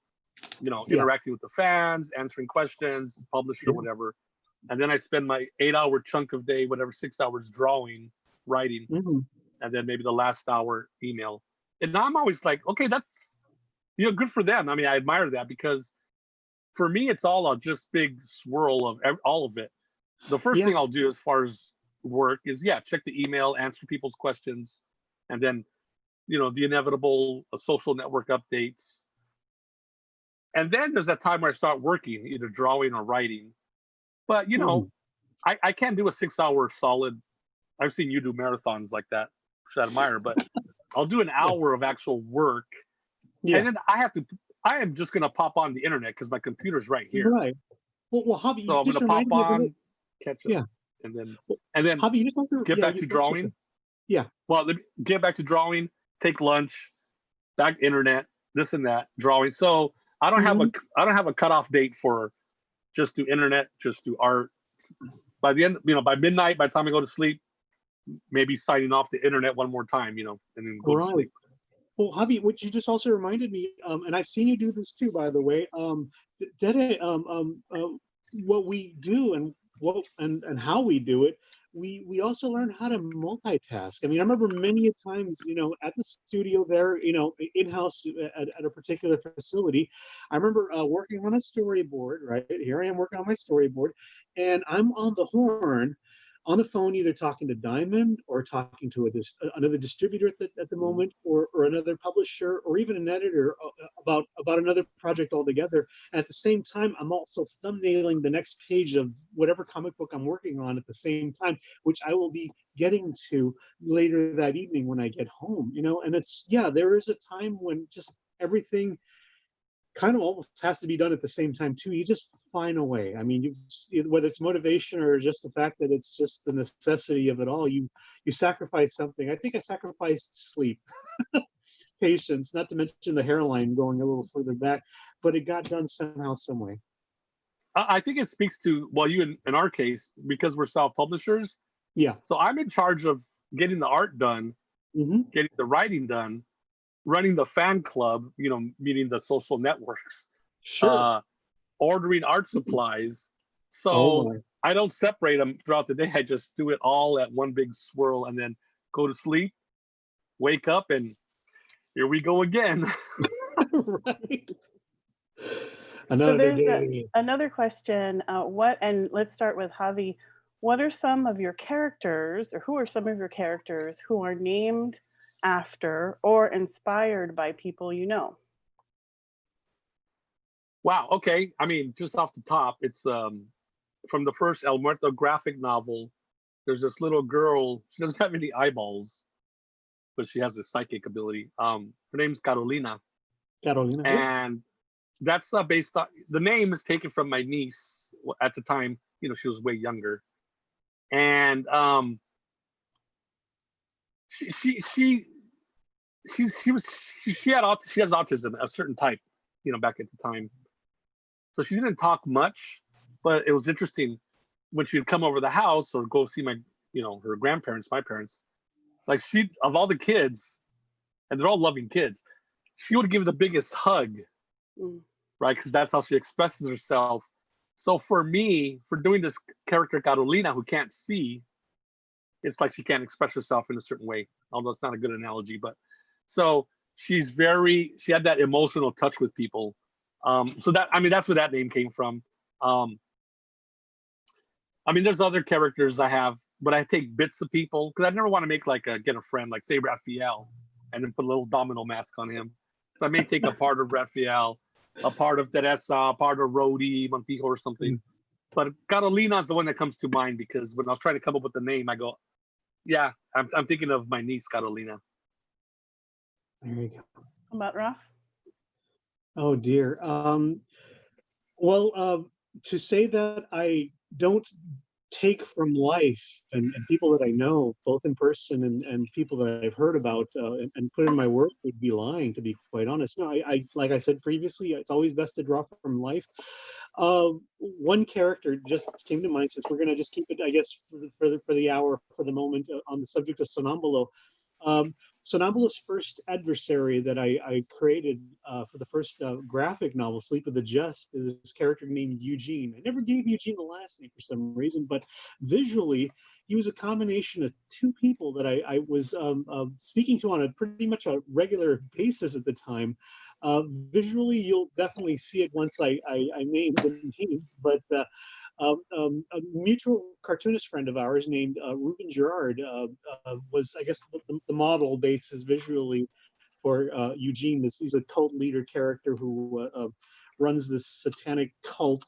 interacting with the fans, answering questions, publisher, whatever. And then I spend my 8-hour chunk of day, whatever, 6 hours drawing, writing, and then maybe the last hour email. And I'm always like, okay, that's, good for them. I mean, I admire that, because for me, it's all a just big swirl of all of it. The first thing I'll do as far as work is, check the email, answer people's questions, and then, the inevitable social network updates. And then there's that time where I start working, either drawing or writing. But you know, I can't do a 6-hour solid. I've seen you do marathons like that, which I admire, but I'll do an hour of actual work. And then I am just going to pop on the internet because my computer's right here. Right. Well, Javi, so I'm going to pop on, catch up, and then Javi, you just have to, get back to drawing. Yeah. Well, get back to drawing, take lunch, back internet, this and that, drawing. So I don't have a cutoff date for just do internet, just do art. By the end, by midnight, by the time I go to sleep, maybe signing off the internet one more time, and then go to sleep. Well, Javi, what you just also reminded me, and I've seen you do this too, by the way, what we do and how we do it, we also learn how to multitask. I mean, I remember many a times, at the studio there, in-house at a particular facility, I remember working on a storyboard, right? Here I am working on my storyboard, and I'm on the horn, on the phone, either talking to Diamond or talking to another distributor at the moment, or another publisher, or even an editor about another project altogether. And at the same time, I'm also thumbnailing the next page of whatever comic book I'm working on at the same time, which I will be getting to later that evening when I get home. And it's, there is a time when just everything kind of almost has to be done at the same time too. You just find a way. I mean, whether it's motivation or just the fact that it's just the necessity of it all, you sacrifice something. I think I sacrificed sleep, patience, not to mention the hairline going a little further back, but it got done somehow, some way. I think it speaks to, well, you in our case, because we're self-publishers. Yeah. So I'm in charge of getting the art done, getting the writing done, running the fan club, meaning the social networks, ordering art supplies. So I don't separate them throughout the day. I just do it all at one big swirl and then go to sleep, wake up, and here we go again. Right. Another day. Another question. And let's start with Javi. What are some of your characters, or who are some of your characters who are named after or inspired by people you know? Wow. Okay. I mean, just off the top, it's from the first El Muerto graphic novel. There's this little girl. She doesn't have any eyeballs, but she has this psychic ability. Her name's Carolina. Carolina. And that's based on, the name is taken from my niece at the time. She was way younger, and she has autism, a certain type, back at the time. So she didn't talk much, but it was interesting when she'd come over the house or go see my, her grandparents, my parents. Like, of all the kids, and they're all loving kids, she would give the biggest hug, right? Because that's how she expresses herself. So for me, for doing this character Carolina, who can't see, it's like she can't express herself in a certain way, although it's not a good analogy. But so she had that emotional touch with people. So that's where that name came from. There's other characters I have, but I take bits of people because I never want to make get a friend like, say, RAFAEL, and then put a little domino mask on him. So I may take a part of RAFAEL, a part of Theresa, a part of Rodi, Montijo, or something. But Carolina is the one that comes to mind because when I was trying to come up with the name, I go, yeah, I'm thinking of my niece, Carolina. There you go. How about Raf? Oh, dear. To say that I don't take from life and people that I know, both in person and people that I've heard about and put in my work would be lying, to be quite honest. No, I like I said previously, it's always best to draw from life. One character just came to mind, since we're going to just keep it, I guess, for the hour, for the moment, on the subject of Sonambulo. Sonambulo's first adversary that I created for the first graphic novel, Sleep of the Just, is this character named Eugene. I never gave Eugene a last name for some reason, but visually, he was a combination of two people that I was speaking to on a pretty much a regular basis at the time. Visually, you'll definitely see it once I name the names, but a mutual cartoonist friend of ours named Ruben Gerard was, I guess, the model basis visually for Eugene. He's a cult leader character who runs this satanic cult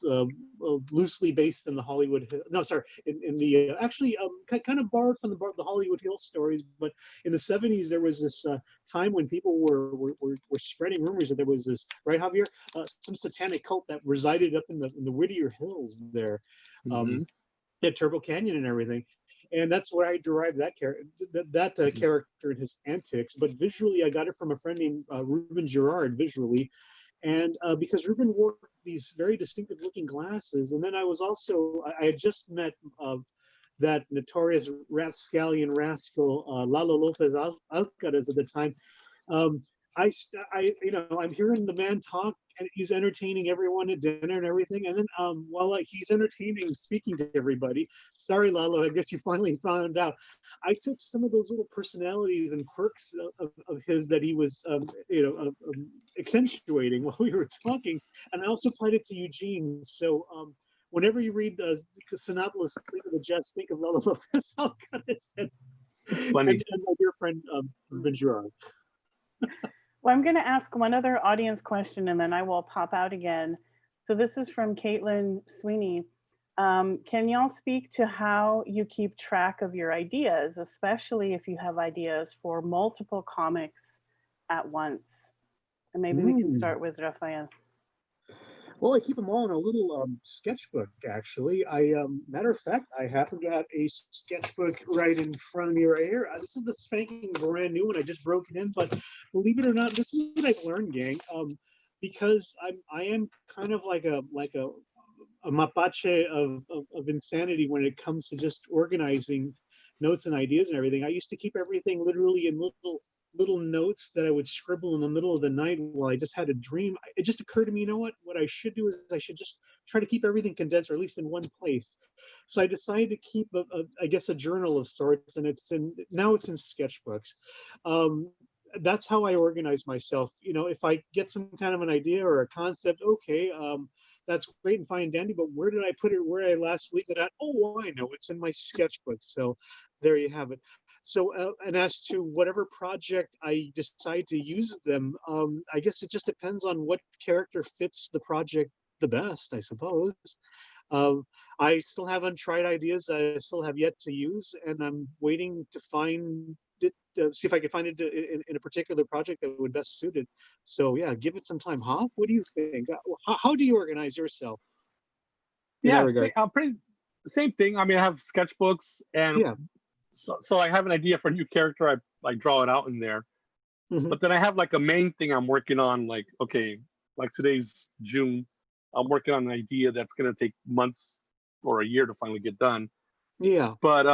loosely based in the Hollywood. No, sorry, in the actually kind of borrowed from the Hollywood Hills stories. But in the 70s, there was this time when people were spreading rumors that there was this, right, Javier, some satanic cult that resided up in the Whittier Hills there, at Turbo Canyon and everything. And that's where I derived that character, character and his antics. But visually, I got it from a friend named Ruben Girard, visually. And because Ruben wore these very distinctive looking glasses. And then I was also, I had just met that notorious rapscallion rascal, Lalo Lopez Alcaraz at the time. I'm hearing the man talk, and he's entertaining everyone at dinner and everything. And then while he's entertaining, speaking to everybody, sorry, Lalo, I guess you finally found out. I took some of those little personalities and quirks of his that he was, accentuating while we were talking, and I also applied it to Eugene. So whenever you read the Sinopolis, think of the Jets, think of Lalo Lopez Alcaraz and my dear friend Ruben Girard. Well, I'm going to ask one other audience question, and then I will pop out again. So this is from Caitlin Sweeney. Can y'all speak to how you keep track of your ideas, especially if you have ideas for multiple comics at once? And maybe we can start with Rafael. Well, I keep them all in a little sketchbook, actually. Matter of fact, I happen to have a sketchbook right in front of me right here. This is the spanking brand new one. I just broke it in, but believe it or not, this is what I've learned, gang. Because I am kind of like a mapache of insanity when it comes to just organizing notes and ideas and everything. I used to keep everything literally in little notes that I would scribble in the middle of the night while I just had a dream. It just occurred to me, you know what I should do is I should just try to keep everything condensed, or at least in one place. So I decided to keep I guess a journal of sorts, and now it's in sketchbooks. That's how I organize myself. If I get some kind of an idea or a concept, okay, that's great and fine and dandy, but where did I put it? Where did I last leave it at? Oh, I know, it's in my sketchbook. So there you have it. So, and as to whatever project I decide to use them, I guess it just depends on what character fits the project the best, I suppose. I still have untried ideas I still have yet to use, and I'm waiting to find it, see if I can find it in a particular project that would best suit it. So yeah, give it some time. Hoff, what do you think? How do you organize yourself? Yeah, same thing. I mean, I have sketchbooks, and yeah. So I have an idea for a new character. I draw it out in there, but then I have like a main thing I'm working on. Like, okay, like today's June, I'm working on an idea that's going to take months or a year to finally get done. Yeah. But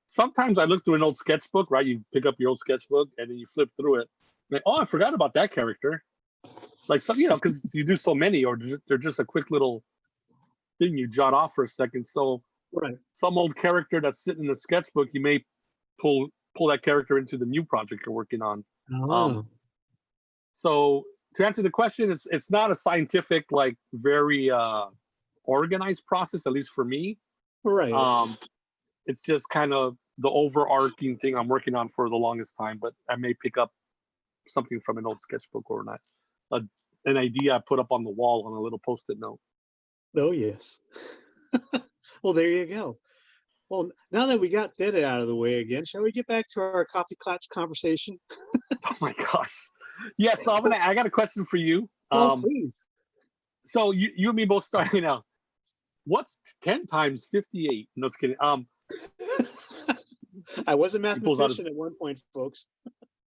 sometimes I look through an old sketchbook, right? You pick up your old sketchbook and then you flip through it. Like, oh, I forgot about that character. Like, some, because you do so many, or they're just a quick little thing you jot off for a second. So right. Some old character that's sitting in the sketchbook, you may pull that character into the new project you're working on. Oh. So to answer the question, it's not a scientific, like very organized process, at least for me. Right. It's just kind of the overarching thing I'm working on for the longest time, but I may pick up something from an old sketchbook or not. An idea I put up on the wall on a little Post-it note. Oh, yes. Well, there you go. Well, now that we got that out of the way again, shall we get back to our coffee clutch conversation? Oh my gosh. Yeah, so I got a question for you. Please. So you and me both starting out. What's 10 times 58? No, just kidding. I was a mathematician at one point, folks.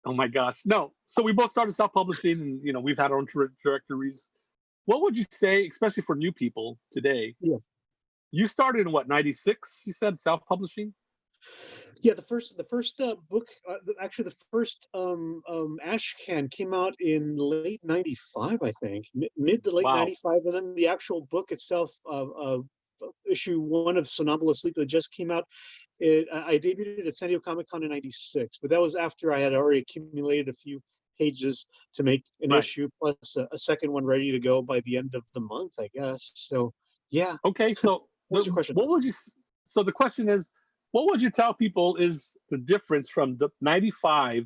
Oh my gosh. No. So we both started self-publishing, and we've had our own trajectories. What would you say, especially for new people today? Yes. You started in what, 96? You said self-publishing? Yeah, the first book, actually the first Ash Can came out in late '95, I think, mid to late '95, and then the actual book itself, issue 1 of Somnambulist Sleep, that just came out. I debuted it at San Diego Comic-Con in '96, but that was after I had already accumulated a few pages to make an issue, plus a second one ready to go by the end of the month, I guess. So yeah. Okay, so what's your question? So the question is, what would you tell people is the difference from the 95,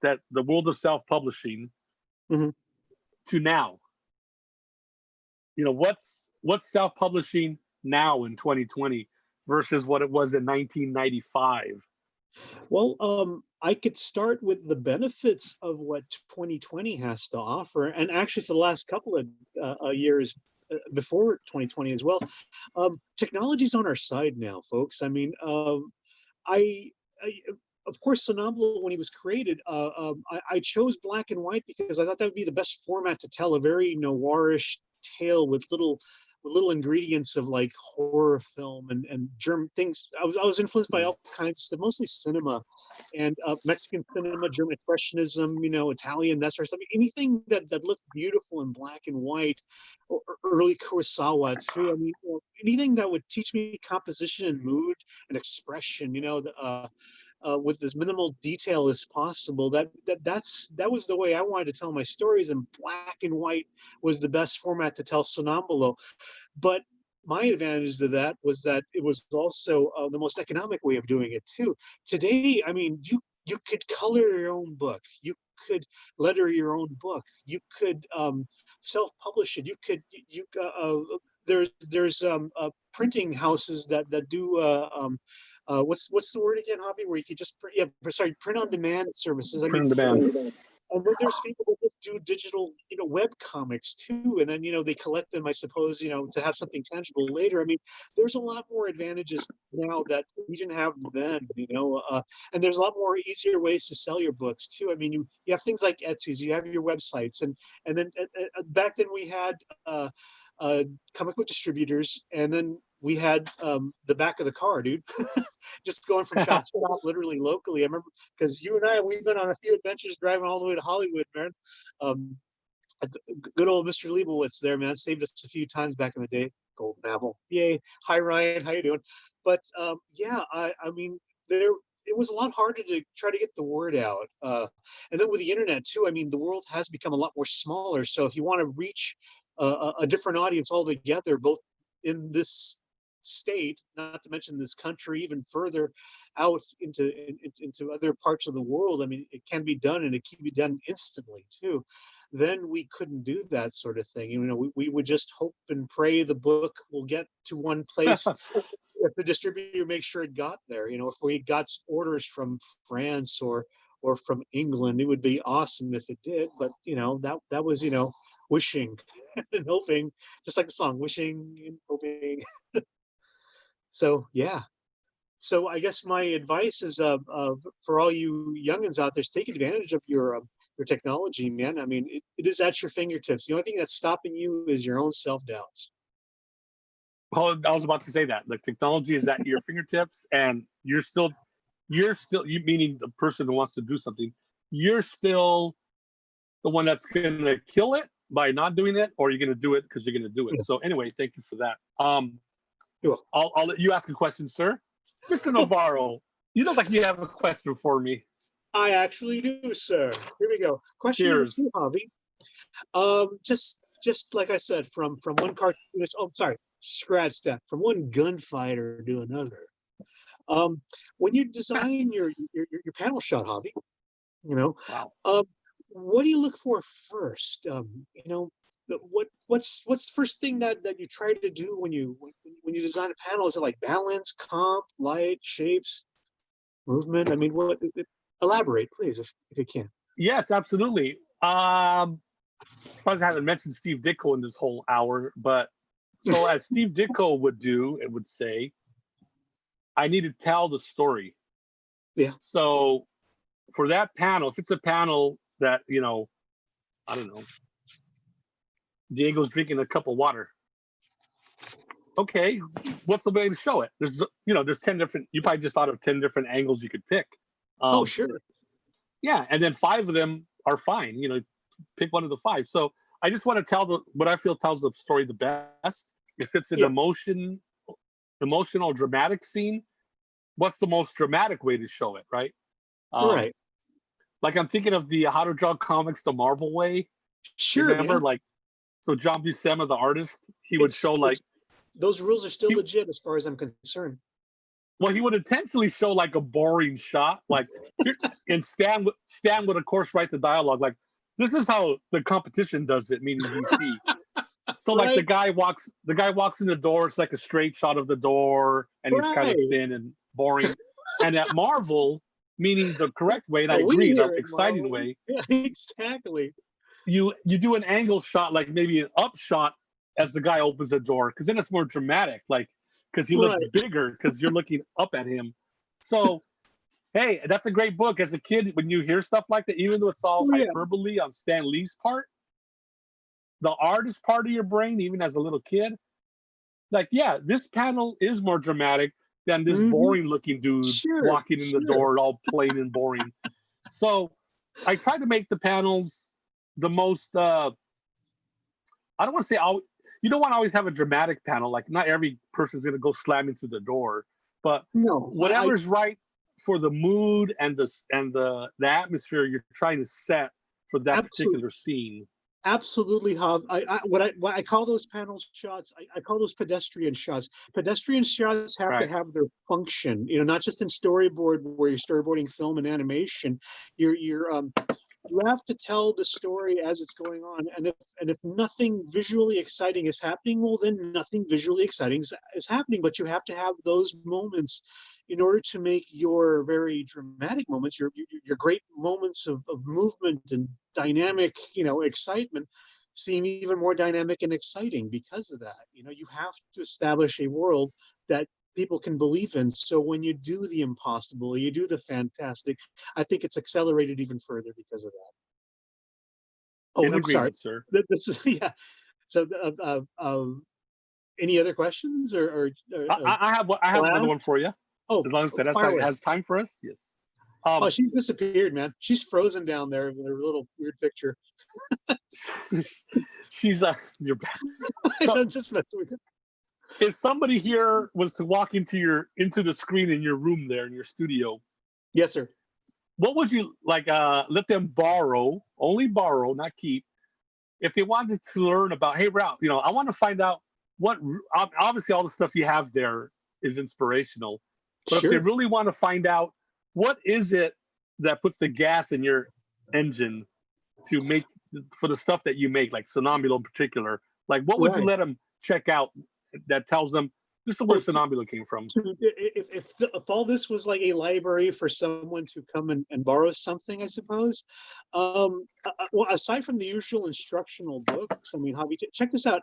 that the world of self-publishing, to now? what's self-publishing now in 2020 versus what it was in 1995? Well, I could start with the benefits of what 2020 has to offer, and actually for the last couple of years before 2020 as well. Technology's on our side now, folks. I mean, I of course, Sonambolo, when he was created, I chose black and white because I thought that would be the best format to tell a very noirish tale with little ingredients of like horror film and German things. I was influenced by all kinds of stuff, mostly cinema and Mexican cinema, German expressionism, Italian, that sort of stuff. Anything that looked beautiful in black and white, or early Kurosawa too. I mean, anything that would teach me composition and mood and expression, with as minimal detail as possible. That was the way I wanted to tell my stories, and black and white was the best format to tell Sonambolo. But my advantage to that was that it was also the most economic way of doing it too. Today, I mean, you could color your own book, you could letter your own book, you could self-publish it. There's printing houses that do what's the word again, Hobby? Where you could just print on demand services. Print on demand. And then there's people that just do digital, web comics too, and then they collect them, I suppose, to have something tangible later. I mean, there's a lot more advantages now that we didn't have then, and there's a lot more easier ways to sell your books too. I mean, you have things like Etsy's, you have your websites, and then back then we had comic book distributors, and then we had the back of the car, dude. Just going from shop to shop, literally locally. I remember because you and I, we've been on a few adventures driving all the way to Hollywood, man. Good old Mr. Leibowitz there, man, saved us a few times back in the day. Gold Babel, yay! Hi Ryan, how you doing? But yeah, I mean, it was a lot harder to try to get the word out. And then with the internet too, I mean, the world has become a lot more smaller. So if you want to reach a different audience altogether, both in this state, not to mention this country, even further out into other parts of the world, I mean, it can be done, and it can be done instantly too. Then we couldn't do that sort of thing. We would just hope and pray the book will get to one place. If the distributor makes sure it got there, if we got orders from France or from England, it would be awesome if it did. But that was wishing and hoping, just like the song, wishing and hoping. So yeah. So I guess my advice is for all you youngins out there, is take advantage of your technology, man. I mean, it is at your fingertips. The only thing that's stopping you is your own self-doubts. Well, I was about to say that. The technology is at your fingertips, and you're still, you meaning the person who wants to do something, you're still the one that's going to kill it by not doing it, or you're going to do it because you're going to do it. Yeah. So anyway, thank you for that. I'll let you ask a question, sir. Mr. Navarro, you look like you have a question for me. I actually do, sir. Here we go. Question number 2, Javi. Just like I said, from one cartoonist. Oh, sorry, scratch that. From one gunfighter to another. When you design your panel shot, Javi, wow. What do you look for first? What's the first thing that you try to do when you design a panel? Is it like balance, comp, light, shapes, movement? I mean, elaborate, please, if you can. Yes, absolutely. I'm surprised I haven't mentioned Steve Ditko in this whole hour, but so as Steve Ditko would do, it would say, I need to tell the story. Yeah. So for that panel, if it's a panel that, I don't know, Diego's drinking a cup of water. Okay, what's the way to show it? There's 10 different, you probably just thought of 10 different angles you could pick. Oh, sure. Yeah, and then 5 of them are fine. Pick one of the 5. So I just want to tell what I feel tells the story the best. If it's an emotional, dramatic scene, what's the most dramatic way to show it, right? Right. Like I'm thinking of the How to Draw Comics the Marvel way. Sure. Remember, so John Buscema, the artist, he would show those rules are still legit as far as I'm concerned. Well, he would intentionally show like a boring shot, and Stan would of course write the dialogue like, this is how the competition does it, meaning DC. So like the guy walks in the door, it's like a straight shot of the door, and he's kind of thin and boring. And at Marvel, meaning the correct way, and I agree, the exciting way. Yeah, exactly. You do an angle shot, like maybe an up shot as the guy opens the door, because then it's more dramatic, like because he looks bigger because you're looking up at him. So hey, that's a great book. As a kid, when you hear stuff like that, even though it's all hyperbole on Stan Lee's part, the artist part of your brain, even as a little kid, like, yeah, this panel is more dramatic than this boring looking dude walking in the door, all plain and boring. So I try to make the panels the most, I don't want to say, you don't want to always have a dramatic panel. Like not every person's going to go slamming through the door, but whatever's right for the mood and the atmosphere you're trying to set for that particular scene. Absolutely, Hav. What I call those panel shots, I call those pedestrian shots. Pedestrian shots have to have their function, not just in storyboard where you're storyboarding film and animation. You have to tell the story as it's going on, and if nothing visually exciting is happening, well, then nothing visually exciting is happening. But you have to have those moments in order to make your very dramatic moments, your great moments of movement and dynamic, excitement, seem even more dynamic and exciting because of that. You have to establish a world that people can believe in. So when you do the impossible, you do the fantastic, I think it's accelerated even further because of that. Oh, I'm sorry, sir. Yeah. So, any other questions or I have another one for you. Oh, as long as Theresa has time for us, yes. Oh, she disappeared, man. She's frozen down there with her little weird picture. She's you're back. I'm just messing with you. If somebody here was to walk into the screen in your room there in your studio, yes, sir. What would you like? Let them borrow, only borrow, not keep. If they wanted to learn about, hey, Ralph, I want to find out what. Obviously, all the stuff you have there is inspirational. But if they really want to find out what is it that puts the gas in your engine to make for the stuff that you make, like Somnambulo in particular, like what would you let them check out that tells them this is where Somnambulo came from? If all this was like a library for someone to come and borrow something, I suppose. Well, aside from the usual instructional books, I mean, check this out.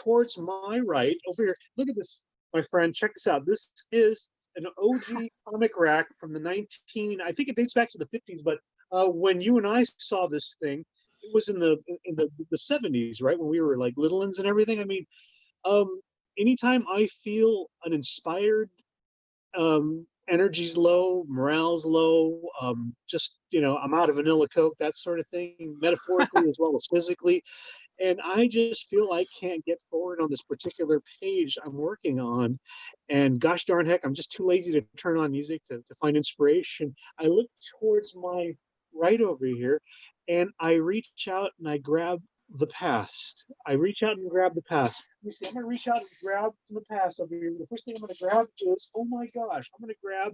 Towards my right over here, look at this. My friend, check this out. This is an OG comic rack from the I think it dates back to the 50s, but when you and I saw this thing, it was in the 70s, right? When we were like little uns and everything. I mean, anytime I feel uninspired, energy's low, morale's low, just, I'm out of vanilla Coke, that sort of thing, metaphorically as well as physically. And I just feel I can't get forward on this particular page I'm working on. And gosh darn heck, I'm just too lazy to turn on music to find inspiration. I look towards my right over here and I reach out and I grab the past. I reach out and grab the past. Let me see, I'm going to reach out and grab the past over here. The first thing I'm going to grab is, oh my gosh, I'm going to grab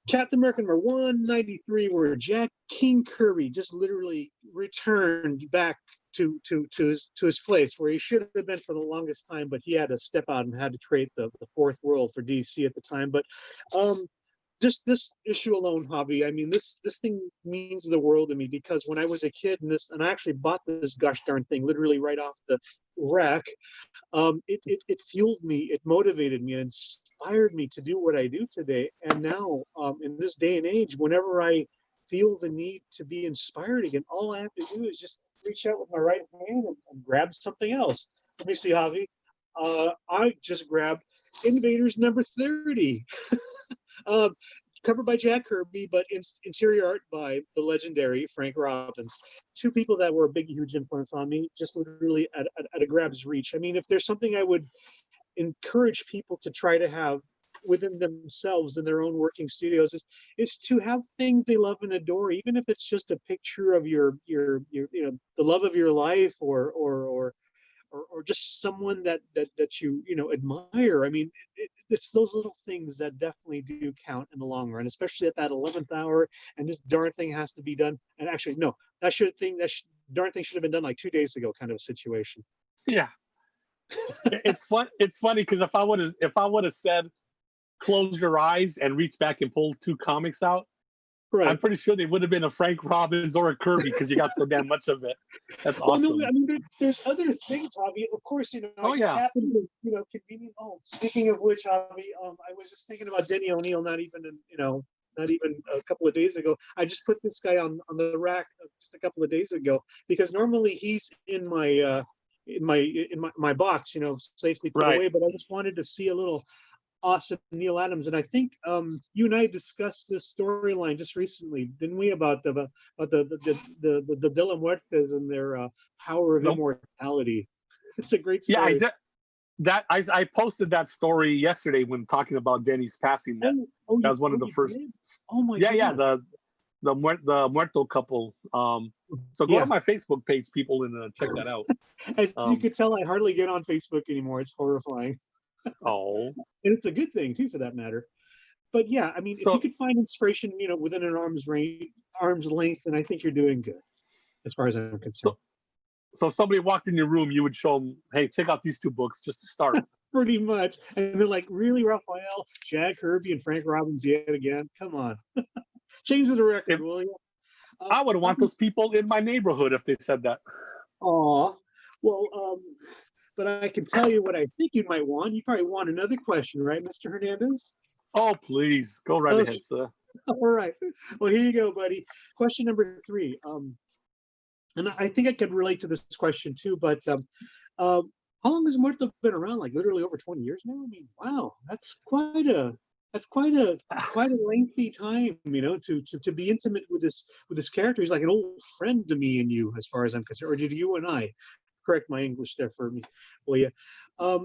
Captain America number 193, where Jack King Kirby just literally returned back to his place where he should have been for the longest time, but he had to step out and had to create the fourth world for DC at the time. But just this issue alone, Javi, I mean, this thing means the world to me, because when I was a kid and I actually bought this gosh darn thing literally right off the rack, it fueled me, it motivated me, it inspired me to do what I do today. And now in this day and age, whenever I feel the need to be inspired again, all I have to do is just reach out with my right hand and grab something else. Let me see, Javi. I just grabbed Invaders number 30. Covered by Jack Kirby, but interior art by the legendary Frank Robbins. Two people that were a big, huge influence on me, just literally at a grab's reach. I mean, if there's something I would encourage people to try to have within themselves in their own working studios, is to have things they love and adore, even if it's just a picture of your the love of your life, or just someone that you admire. I mean, it's those little things that definitely do count in the long run, especially at that 11th hour. And this darn thing has to be done. And actually, no, darn thing should have been done like 2 days ago kind of a situation. Yeah. It's fun. It's funny because if I would have said, close your eyes and reach back and pull 2 comics out, right, I'm pretty sure they would have been a Frank Robbins or a Kirby because you got so damn much of it. That's well, awesome. no, I mean, there's other things, Javi. Of course, you know. Oh, I yeah. happen to, you know, convenient. Oh, speaking of which, Javi, I was just thinking about Denny O'Neil. Not even a couple of days ago. I just put this guy on the rack just a couple of days ago because normally he's in my box, you know, safely put away. But I just wanted to see a little awesome Neil Adams, and I think you and I discussed this storyline just recently, didn't we? About the De La Muertes and their power of immortality. It's a great story. Yeah, I posted that story yesterday when talking about Denny's passing. That was one of the first. Oh my God. Yeah, the Muerto couple. So go to my Facebook page, people, and check that out. As you could tell, I hardly get on Facebook anymore. It's horrifying. Oh, and it's a good thing too, for that matter. But yeah, I mean, if you could find inspiration, you know, within an arm's length, then I think you're doing good, as far as I'm concerned. So if somebody walked in your room, you would show them, hey, check out these 2 books just to start. Pretty much, and they're like, really, RAFAEL, Jack Kirby, and Frank Robbins yet again? Come on, change the record, will you? I would want those people in my neighborhood if they said that. Aw, well, but I can tell you what I think you might want. You probably want another question, right, Mr. Hernandez? Oh, please. Go right ahead, sir. All right. Well, here you go, buddy. Question number 3. And I think I could relate to this question too, but how long has Muerto been around? Like literally over 20 years now? I mean, wow, that's quite a lengthy time, you know, to be intimate with this character. He's like an old friend to me and you, as far as I'm concerned. Or did you and I? Correct my English there for me, will you? I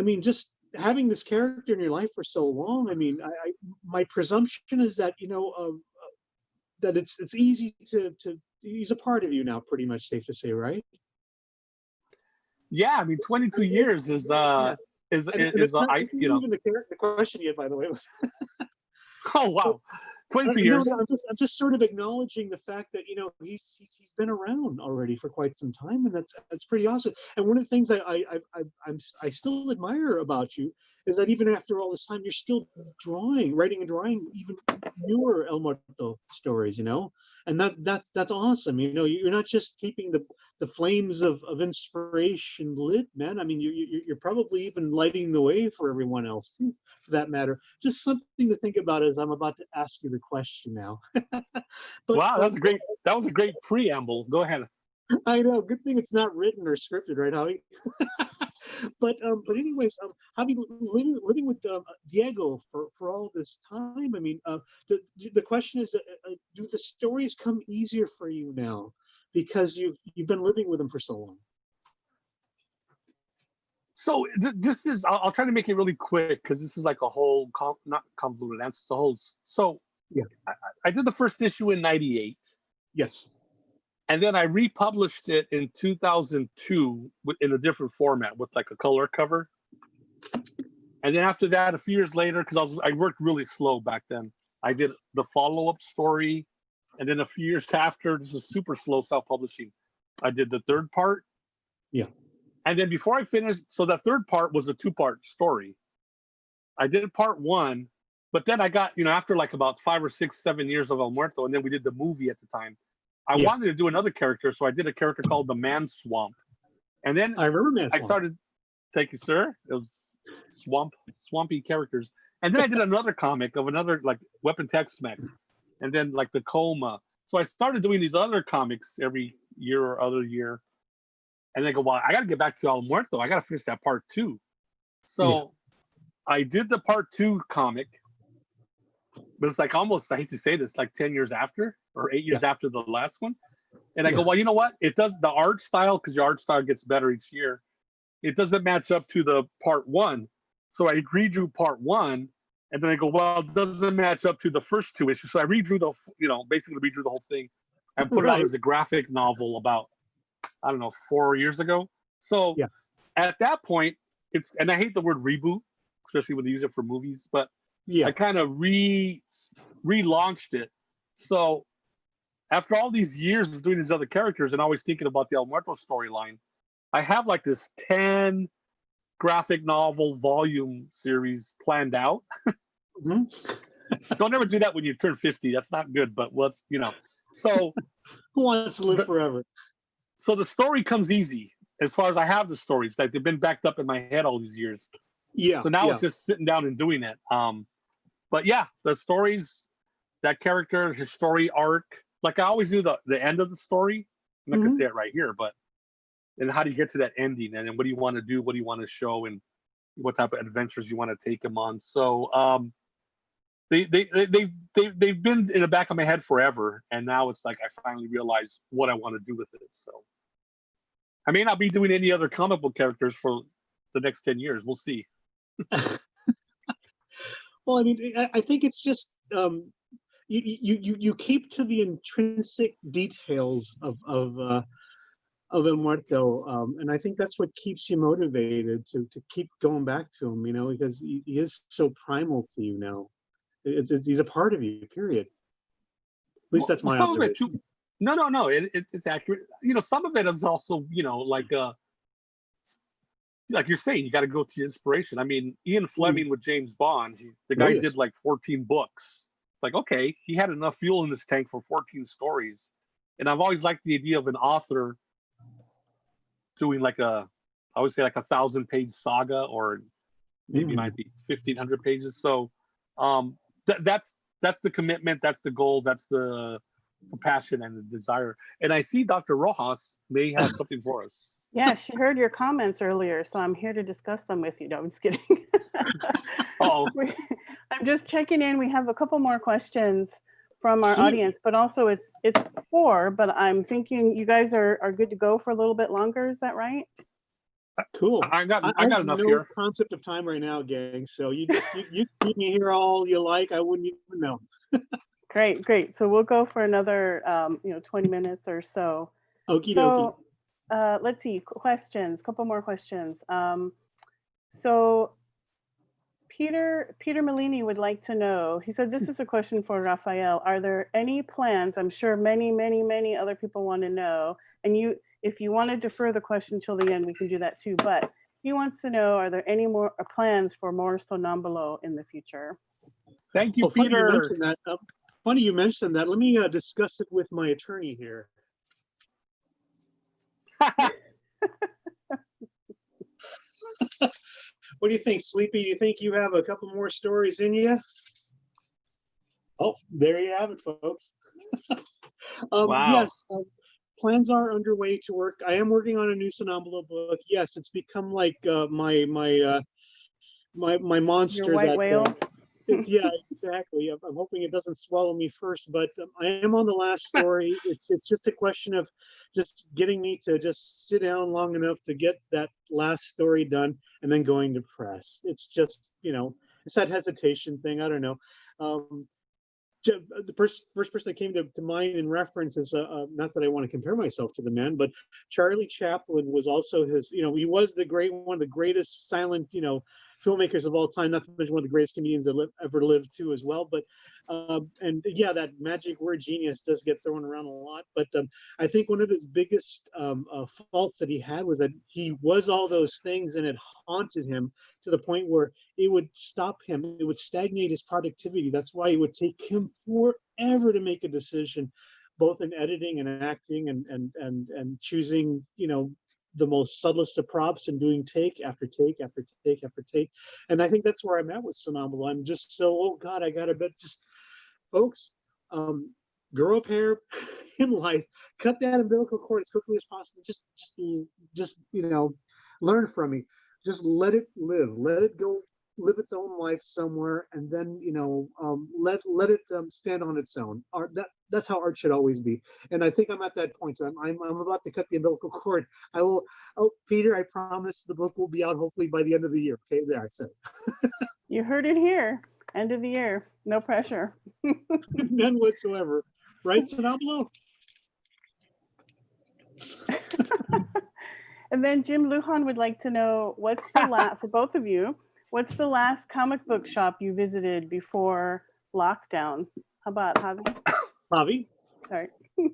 mean, just having this character in your life for so long. I mean, my presumption is that, you know, that it's easy to he's a part of you now, pretty much, safe to say, right? Yeah, I mean, 22 years is not even the question yet, by the way. Oh wow, 22 years. No, I'm just sort of acknowledging the fact that, you know, he's been around already for quite some time, and that's pretty awesome. And one of the things I still admire about you is that even after all this time, you're still writing and drawing even newer El Muerto stories, you know, and that's awesome. You know, you're not just keeping the flames of inspiration lit, man. I mean, you're probably even lighting the way for everyone else too, for that matter. Just something to think about as I'm about to ask you the question now. Wow, that was a great preamble. Go ahead. I know. Good thing it's not written or scripted, right, Javi? But anyways, Javi, living with Diego for all this time. I mean, the question is, do the stories come easier for you now because you've been living with him for so long? So this is, I'll try to make it really quick because this is like a whole not convoluted answer. It's a whole. So yeah, I did the first issue in '98. Yes. And then I republished it in 2002 in a different format with like a color cover. And then after that, a few years later, because I worked really slow back then, I did the follow-up story. And then a few years after, this is super slow self-publishing, I did the 3rd part. Yeah. And then before I finished, so that 3rd part was a 2-part story. I did part 1, but then I got, you know, after like about 5 or 6, 7 years of El Muerto, and then we did the movie at the time. I wanted to do another character, so I did a character called the Man Swamp. And then I remember Man Swamp. I started, thank you, sir. It was swampy characters. And then I did another comic of another like Weapon Tex-Mex, and then like the Coma. So I started doing these other comics every year or other year. And then I go, well, I got to get back to El Muerto. I got to finish that part 2. So I did the part 2 comic, but it's like almost, I hate to say this, like 10 years after or 8 years after the last one. And I go, well, you know what? It does the art style, because your art style gets better each year. It doesn't match up to the part 1. So I redrew part 1. And then I go, well, it doesn't match up to the first 2 issues. So I redrew basically redrew the whole thing and put it out as a graphic novel about, I don't know, 4 years ago. So at that point, and I hate the word reboot, especially when they use it for movies, but I kind of relaunched it. So after all these years of doing these other characters and always thinking about the El Muerto storyline, I have like this 10 graphic novel volume series planned out. Mhm. Don't ever do that when you turn 50. That's not good, but what's, you know. So Who wants to live forever? So the story comes easy as far as I have the stories. Like they've been backed up in my head all these years. Yeah. So now yeah. it's just sitting down and doing it. But yeah, the stories, that character, his story arc, like I always do the end of the story. I'm not gonna say it right here, but and how do you get to that ending? And then what do you want to do? What do you want to show? And what type of adventures you want to take him on? So they've been in the back of my head forever, and now it's like I finally realize what I want to do with it. So I may not be doing any other comic book characters for the next 10 years. We'll see. Well, I mean, I think it's just you keep to the intrinsic details of El Muerto, and I think that's what keeps you motivated to keep going back to him, you know, because he is so primal to you now. He's a part of you, period. At least that's my observation. No. It's accurate. You know, some of it is also, you know, like you're saying, you got to go to inspiration. I mean, Ian Fleming with James Bond, the guy did like 14 books. Like, okay, he had enough fuel in his tank for 14 stories. And I've always liked the idea of an author doing like I would say like 1,000-page saga, or maybe it might be 1,500 pages. So that's the commitment, that's the goal, that's the passion and the desire. And I see Dr. Rojas may have something for us. Yeah, she heard your comments earlier, so I'm here to discuss them with you. No, I'm just kidding. Oh, I'm just checking in. We have a couple more questions from our audience, but also it's 4, but I'm thinking you guys are good to go for a little bit longer. Is that right? Cool. I got enough no here. Concept of time right now, gang. So you keep me here all you like. I wouldn't even know. Great. So we'll go for another 20 minutes or so. Okie dokie. So let's see, questions, couple more questions. So Peter Malini would like to know, he said, this is a question for RAFAEL. Are there any plans? I'm sure many other people want to know. And if you want to defer the question till the end, we can do that too. But he wants to know, are there any more plans for more Sonambulo in the future? Thank you, Peter. Funny you mentioned that. Let me discuss it with my attorney here. What do you think, Sleepy? Do you think you have a couple more stories in you? Oh, there you have it, folks. Wow. Yes, plans are underway to work. I am working on a new Sonambulo book. Yes, it's become like my monster. Your white whale. Yeah, exactly. I'm hoping it doesn't swallow me first, but I am on the last story. It's just a question of just getting me to just sit down long enough to get that last story done and then going to press. It's just, you know, it's that hesitation thing. I don't know. The first person that came to mind in reference is not that I want to compare myself to the man, but Charlie Chaplin was also his, you know, he was one of the greatest silent, you know, filmmakers of all time, not to mention one of the greatest comedians that ever lived too as well. But and yeah, that magic word genius does get thrown around a lot. But I think one of his biggest faults that he had was that he was all those things, and it haunted him to the point where it would stop him. It would stagnate his productivity. That's why it would take him forever to make a decision, both in editing and acting and choosing, you know, the most subtlest of props and doing take after take after take after take. And I think that's where I'm at with Sonambulo. I'm just so, oh God, I gotta bet, just folks, grow up hair in life, cut that umbilical cord as quickly as possible. Just you know, learn from me. Just let it live, let it go, live its own life somewhere, and then, you know, let it stand on its own. Art, that's how art should always be. And I think I'm at that point. So I'm about to cut the umbilical cord. I will. Oh, Peter, I promise the book will be out hopefully by the end of the year. Okay, there I said it. You heard it here. End of the year. No pressure. None whatsoever. Right, Sonambulo? And then Jim Lujan would like to know, what's the last, for both of you, what's the last comic book shop you visited before lockdown? How about Javi? Javi? Sorry.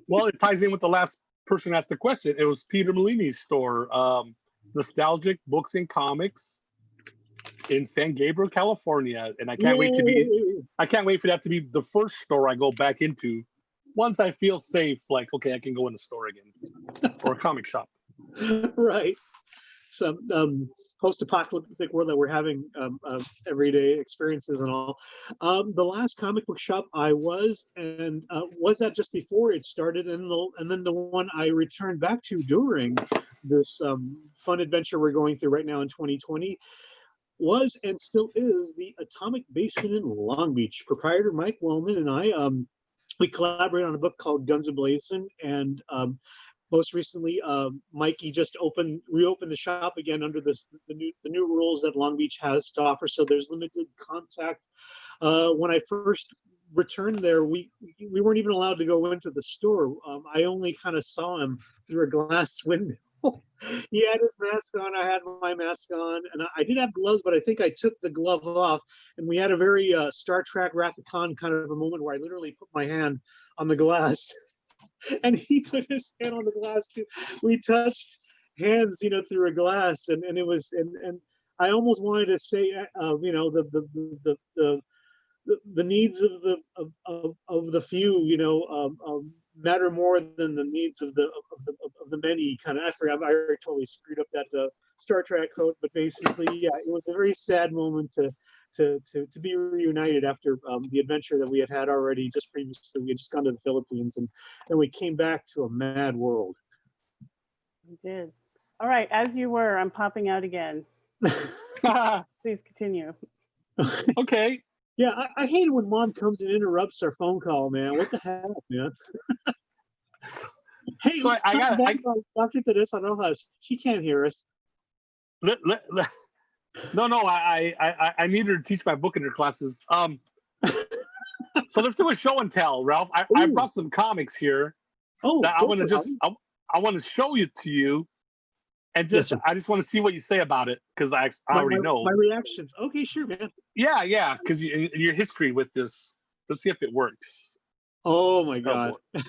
Well, it ties in with the last person asked the question. It was Peter Molini's store, Nostalgic Books and Comics in San Gabriel, California, and I can't wait for that to be the first store I go back into once I feel safe. Like, okay, I can go in the store again or a comic shop. Right. So post-apocalyptic world that we're having, everyday experiences and all. The last comic book shop I was that just before it started, and then the one I returned back to during this fun adventure we're going through right now in 2020 was and still is the Atomic Basement in Long Beach. Proprietor Mike Wellman and I, we collaborated on a book called Guns A-Blazing, and most recently, Mikey just reopened the shop again under the new rules that Long Beach has to offer. So there's limited contact. When I first returned there, we weren't even allowed to go into the store. I only kind of saw him through a glass window. He had his mask on, I had my mask on, and I did have gloves, but I think I took the glove off, and we had a very Star Trek Wrath of Khan kind of a moment where I literally put my hand on the glass and he put his hand on the glass too. We touched hands, through a glass, and it was, and I almost wanted to say, the needs of the few, matter more than the needs of the many. Kind of, I forgot. I totally screwed up that Star Trek quote, but basically, yeah, it was a very sad moment to be reunited after the adventure that we had already just previously. We had just gone to the Philippines, and then we came back to a mad world. We did. All right, as you were, I'm popping out again. Please continue. Okay. Yeah, I hate it when Mom comes and interrupts our phone call, man. What the heck, man? Hey, so I got Dr. Theresa Rojas. She can't hear us. No, I need her to teach my book in her classes. So let's do a show and tell, Ralph. I brought some comics here. Oh, that I want to show you to you, and I just want to see what you say about it, because I already know my reactions. Okay, sure, man. Yeah, because your history with this. Let's see if it works. Oh my God! Can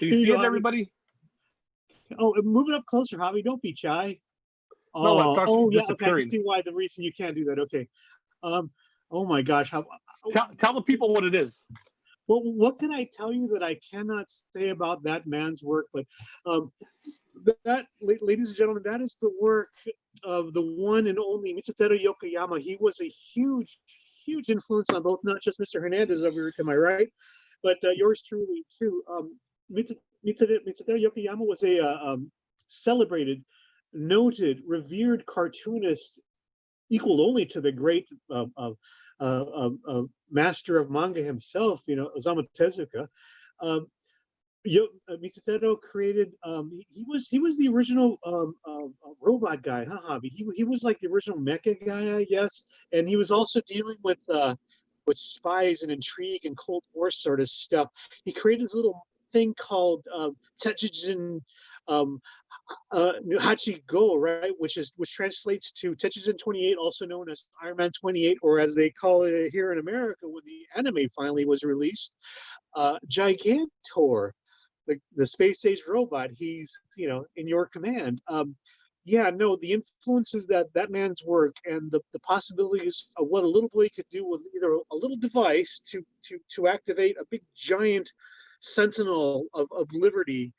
you see it, everybody? Oh, move it up closer, Javi. Don't be shy. No, it starts yeah. disappearing. Okay, I can see why the reason you can't do that. Okay. Oh my gosh. Tell the people what it is. Well, what can I tell you that I cannot say about that man's work? But that, ladies and gentlemen, that is the work of the one and only Mitsuteru Yokoyama. He was a huge influence on both, not just Mr. Hernandez over here to my right, but yours truly too. Mitsuteru Yokoyama was a celebrated, noted, revered cartoonist, equal only to the great master of manga himself, Osamu Tezuka. Mitsuteru created. He was the original robot guy, huh, Javi? He was like the original mecha guy, I guess, and he was also dealing with spies and intrigue and Cold War sort of stuff. He created this little thing called Tetsujin Hachigo, right, which translates to Tetsujin 28, also known as Iron Man 28, or as they call it here in America when the anime finally was released, Gigantor, the space age robot. He's in your command. The influences that man's work and the possibilities of what a little boy could do with either a little device to activate a big giant sentinel of liberty,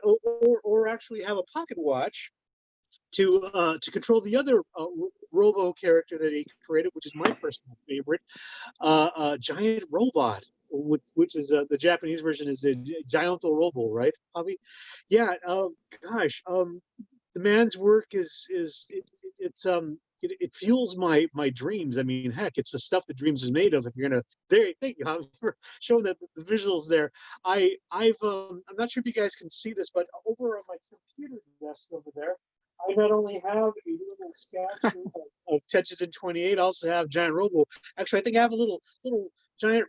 or actually have a pocket watch to control the other robo character that he created, which is my personal favorite, giant robot, which is the Japanese version is a Gianto Robo, right, Javi? Yeah. The man's work it fuels my dreams. I mean, heck, it's the stuff that dreams is made of. If you're gonna, thank you, Javi, for showing the visuals there. I'm not sure if you guys can see this, but over on my computer desk over there, I not only have a little statue of Tetsujin 28, I also have Giant Robo. Actually, I think I have a little Giant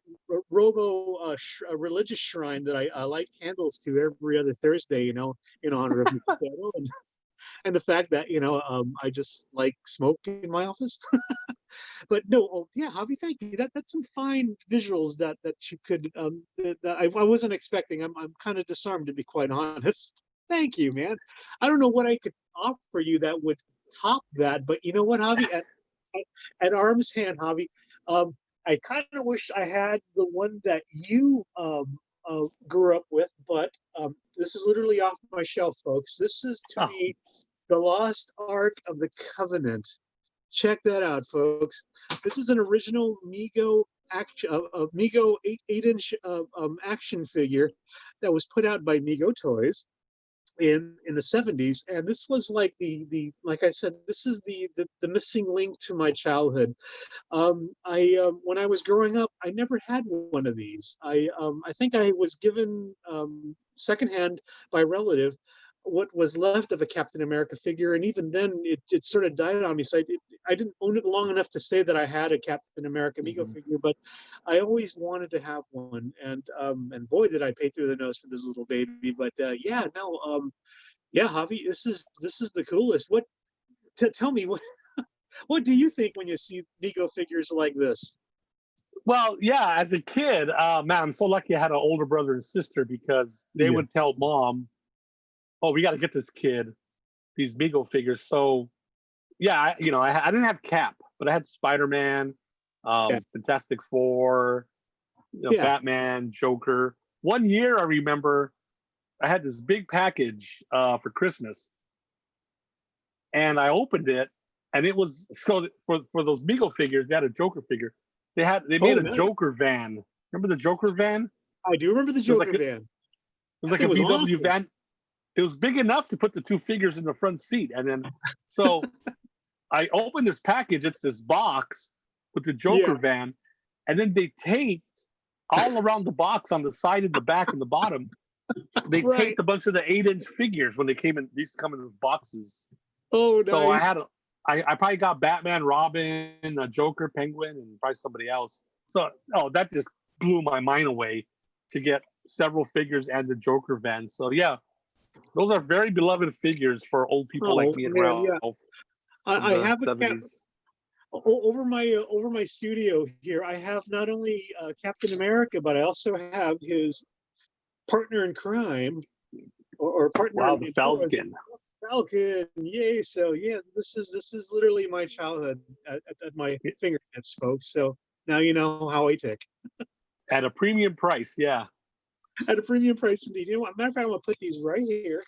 Robo religious shrine that I light candles to every other Thursday, in honor of Mitsuteru, and the fact that I just like smoke in my office. But no, oh, yeah, Javi, thank you. That's some fine visuals that you could that I wasn't expecting. I'm kind of disarmed, to be quite honest. Thank you, man. I don't know what I could offer you that would top that, but you know what, Javi, at arm's hand, Javi, I kind of wish I had the one that you grew up with, but this is literally off my shelf, folks. This is to me the Lost Ark of the Covenant. Check that out, folks. This is an original Mego action, Mego 8-inch action figure that was put out by Mego Toys in the 70s, and this was like the like I said, this is the missing link to my childhood. When I was growing up, I never had one of these. I think I was given secondhand by a relative what was left of a Captain America figure, and even then it sort of died on me. So I didn't own it long enough to say that I had a Captain America Mego figure, but I always wanted to have one, and boy did I pay through the nose for this little baby. But yeah, no, yeah, Javi, this is the coolest. What tell me what do you think when you see Mego figures like this? Well, yeah, as a kid, man, I'm so lucky I had an older brother and sister, because they would tell mom, oh, we got to get this kid these Mego figures. So yeah, I didn't have Cap, but I had Spider-Man, Fantastic Four, Batman, Joker. One year I remember I had this big package for Christmas, and I opened it, and it was for those Mego figures. They had a Joker figure. They made a Joker van. Remember the Joker van? I do remember the Joker van. It was like a VW van. It was big enough to put the two figures in the front seat. And then, so I opened this package. It's this box with the Joker van. And then they taped all around the box on the side and the back and the bottom. They taped a bunch of the 8-inch figures when they came in. These come in those boxes. Oh, nice. So I probably got Batman, Robin, a Joker, Penguin, and probably somebody else. So, that just blew my mind away to get several figures and the Joker van. So yeah, those are very beloved figures for old people like me and Ralph. Yeah. I have over my studio here. I have not only Captain America, but I also have his partner in crime, or partner. Wow, the Falcon. Falcon, yay! So yeah, this is literally my childhood at my fingertips, folks. So now you know how I tick. At a premium price, yeah. At a premium price indeed. You know what? Matter of fact, I'm gonna put these right here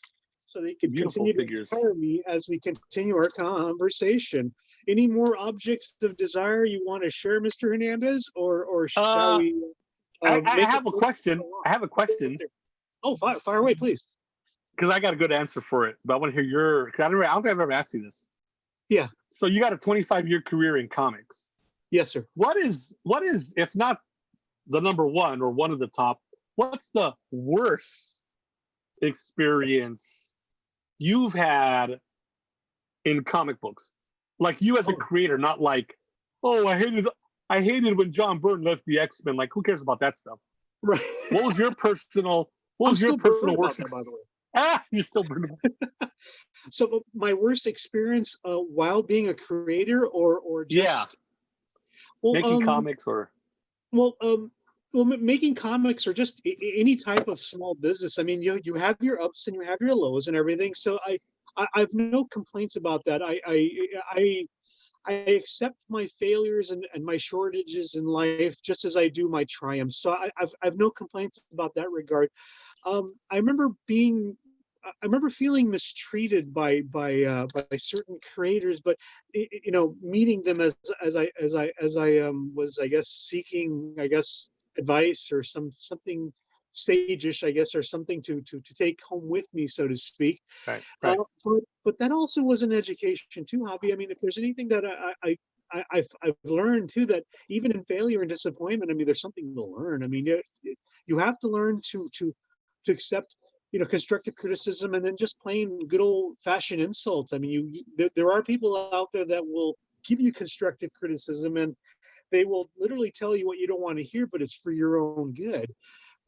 so they can continue to inspire me as we continue our conversation. Any more objects of desire you want to share, Mr. Hernandez, or shall we? I have a question. I have a question. Oh, fire away, please. Because I got a good answer for it, but I want to hear your. I don't think I've ever asked you this. Yeah. So you got a 25-year career in comics. Yes, sir. What is, if not the number one or one of the top, what's the worst experience you've had in comic books? Like you as a creator, not like, oh, I hated when John Byrne left the X-Men. Like, who cares about that stuff? Right. What was your personal worst? That, by the way. You're still burned. So my worst experience while being a creator, or just making comics, or making comics, or just any type of small business. I mean, you have your ups and you have your lows and everything. So I've no complaints about that. I accept my failures and my shortages in life just as I do my triumphs. So I've no complaints about that regard. I remember feeling mistreated by certain creators, but meeting them as I was, I guess, seeking, I guess, advice or something sage-ish, I guess, or something to take home with me, so to speak. Right. But that also was an education too, Javi. I mean, if there's anything that I've learned too, that even in failure and disappointment, I mean, there's something to learn. I mean, you have to learn to accept, constructive criticism, and then just plain good old-fashioned insults. I mean, there are people out there that will give you constructive criticism, and they will literally tell you what you don't want to hear, but it's for your own good.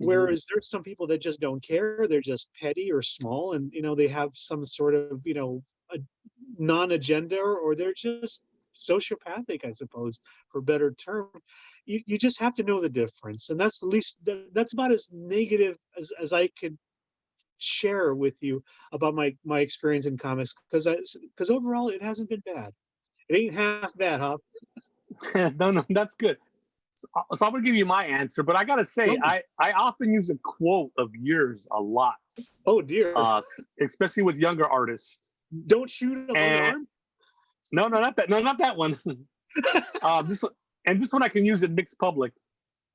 Whereas there's some people that just don't care. They're just petty or small, and they have some sort of a non-agenda, or they're just sociopathic, I suppose, for a better term. You just have to know the difference. And that's that's about as negative as I could share with you about my experience in comics, because overall it hasn't been bad. It ain't half bad, huh? No, that's good. So I'm gonna give you my answer, but I gotta say, I often use a quote of yours a lot. Oh dear. Especially with younger artists. Don't shoot him unarmed? No, not that. No, not that one. This one I can use in mixed public.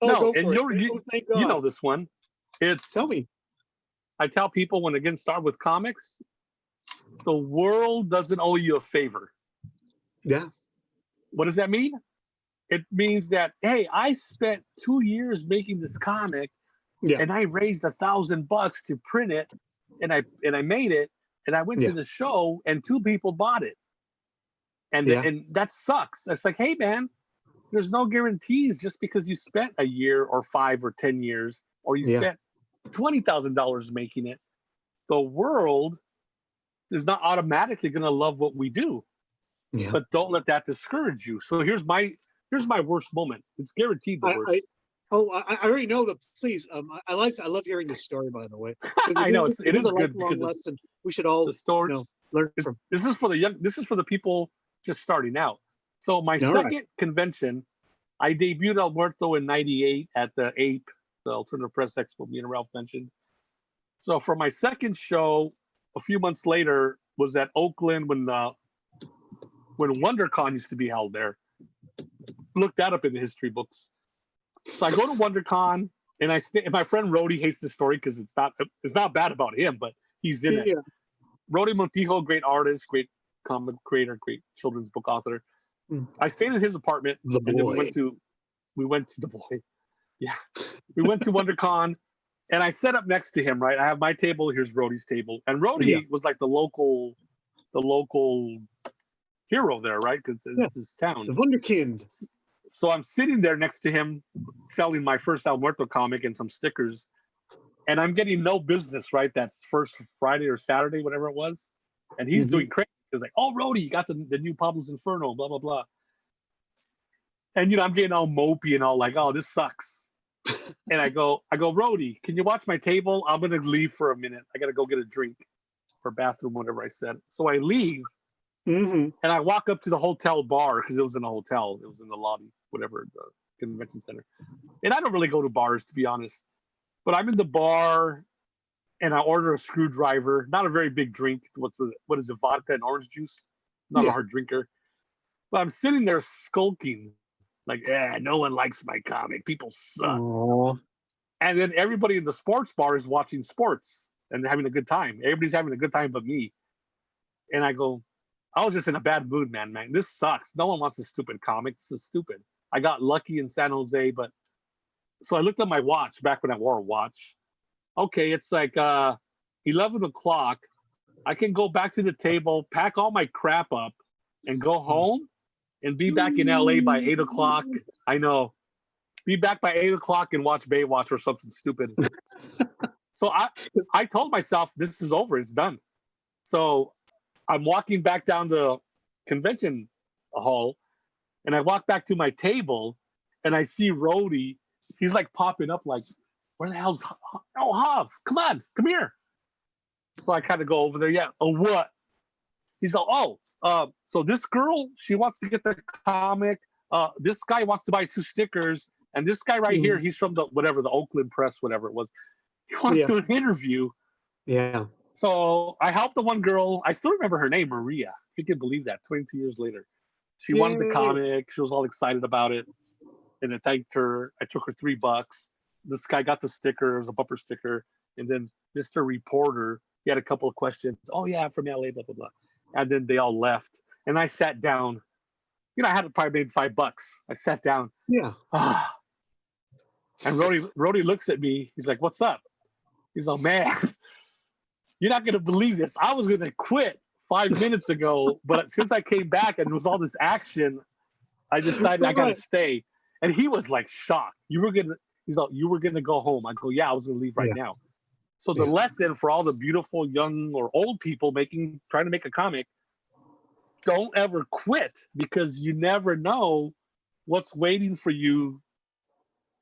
Oh, no, go and for it. you know this one. Tell me. I tell people when I get started with comics, the world doesn't owe you a favor. Yeah. What does that mean? It means that, hey, I spent 2 years making this comic, and I raised $1,000 to print it, and I made it, and I went to the show, and 2 people bought it, and that sucks. It's like, hey, man, there's no guarantees just because you spent a year or 5 or 10 years, or you spent $20,000 making it. The world is not automatically going to love what we do, but don't let that discourage you. So here's my worst moment. It's guaranteed the worst. I already know, but please, I love hearing this story, by the way. I know it is a good lifelong lesson. We should all learn from. This is for the young. This is for the people just starting out. So my second convention, I debuted El Muerto in '98 at the APE, the Alternative Press Expo. Me and Ralph mentioned. So for my second show, a few months later, was at Oakland when WonderCon used to be held there. Look that up in the history books. So I go to WonderCon, and and my friend Rody hates this story because it's not bad about him, but he's in it. Rody Montijo, great artist, great comic creator, great children's book author. I stayed in his apartment, and then we went to the boy. Yeah, we went to WonderCon, and I set up next to him. Right, I have my table. Here's Rody's table, and Rody was like the local hero there, right? Because it's his town. The Wunderkind. So I'm sitting there next to him, selling my first El Muerto comic and some stickers, and I'm getting no business, right? That's first Friday or Saturday, whatever it was, and he's doing crazy. He's like, "Oh, Rody, you got the new Pablo's Inferno, blah blah blah," and I'm getting all mopey and all like, "Oh, this sucks." And I go, Rody, can you watch my table? I'm gonna leave for a minute. I gotta go get a drink or bathroom, whatever I said. So I leave. And I walk up to the hotel bar because it was in a hotel. It was in the lobby, whatever, the convention center. And I don't really go to bars, to be honest. But I'm in the bar, and I order a screwdriver. Not a very big drink. What is it? Vodka and orange juice. Not a hard drinker. But I'm sitting there skulking, like, no one likes my comic. People suck. Aww. And then everybody in the sports bar is watching sports and having a good time. Everybody's having a good time but me. And I go, I was just in a bad mood, man. This sucks. No one wants this stupid comic. This is stupid. I got lucky in San Jose, but so I looked at my watch back when I wore a watch. Okay, it's like 11 o'clock. I can go back to the table, pack all my crap up, and go home and be back in LA by 8 o'clock. I know. Be back by 8 o'clock and watch Baywatch or something stupid. So I told myself, this is over. It's done. So I'm walking back down the convention hall, and I walk back to my table, and I see Rody. He's like popping up, like, where the hell's Hav? Come on, come here. So I kind of go over there. Yeah. Oh, what? He's like, so this girl, she wants to get the comic. This guy wants to buy 2 stickers, and this guy right here, he's from the Oakland Press, whatever it was. He wants to do an interview. Yeah. So I helped the one girl. I still remember her name, Maria. If you can believe that, 22 years later. She wanted the comic. She was all excited about it. And I thanked her. I took her $3. This guy got the sticker. It was a bumper sticker. And then Mr. Reporter, he had a couple of questions. Oh, yeah, I'm from LA, blah, blah, blah. And then they all left. And I sat down. I had probably made $5. I sat down. Yeah. And Rody looks at me. He's like, what's up? He's like, man, you're not going to believe this. I was going to quit 5 minutes ago, but since I came back and there was all this action, I decided I got to stay. And he was like shocked. He's like, you were going to go home. I go, yeah, I was going to leave right now. So the lesson for all the beautiful young or old people trying to make a comic, don't ever quit, because you never know what's waiting for you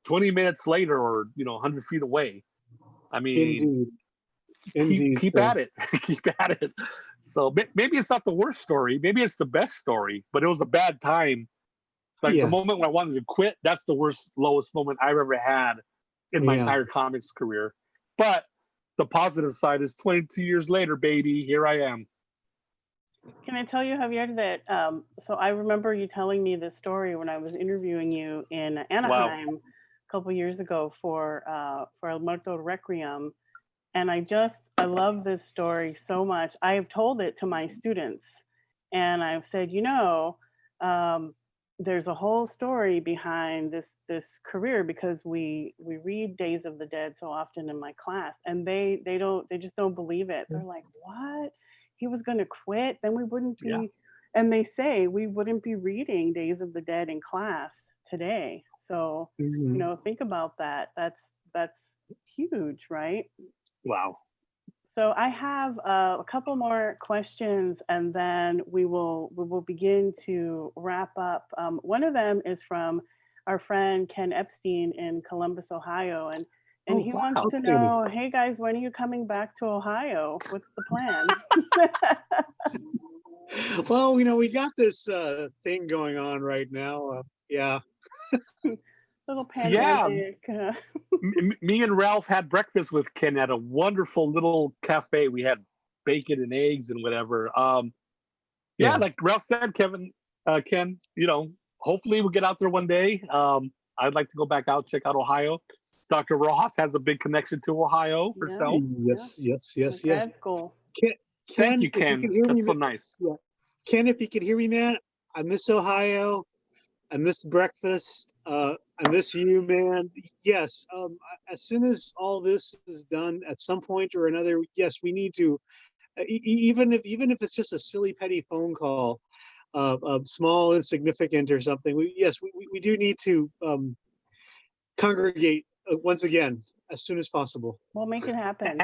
20 minutes later, or 100 feet away. I mean, keep at it. Keep at it. So maybe it's not the worst story, maybe it's the best story, but it was a bad time. Like the moment when I wanted to quit, that's the lowest moment I've ever had in my entire comics career. But the positive side is 22 years later, baby, here I am. Can I tell you, Javier, that so I remember you telling me this story when I was interviewing you in Anaheim a couple years ago for El Muerto Requiem, and I love this story so much. I have told it to my students, and I've said, there's a whole story behind this career, because we read Days of the Dead so often in my class, and they just don't believe it. They're like, what? He was going to quit, then we wouldn't be, and they say we wouldn't be reading Days of the Dead in class today. So, think about that. That's huge, right? Wow. So I have a couple more questions, and then we will begin to wrap up. One of them is from our friend Ken Epstein in Columbus, Ohio, and he wants to know, hey guys, when are you coming back to Ohio? What's the plan? Well, we got this thing going on right now. Little pandemic. Yeah. Me and Ralph had breakfast with Ken at a wonderful little cafe. We had bacon and eggs and whatever. Like Ralph said, Ken, hopefully we'll get out there one day. I'd like to go back out, check out Ohio. Dr. Rojas has a big connection to Ohio herself. Yes. That's cool. Thank you, Ken. That's so nice. Yeah. Ken, if you could hear me, man, I miss Ohio. I miss breakfast. I miss you, man. Yes. As soon as all this is done, at some point or another, yes, we need to. Even if it's just a silly, petty phone call, small, insignificant, or something. We do need to congregate once again as soon as possible. We'll make it happen.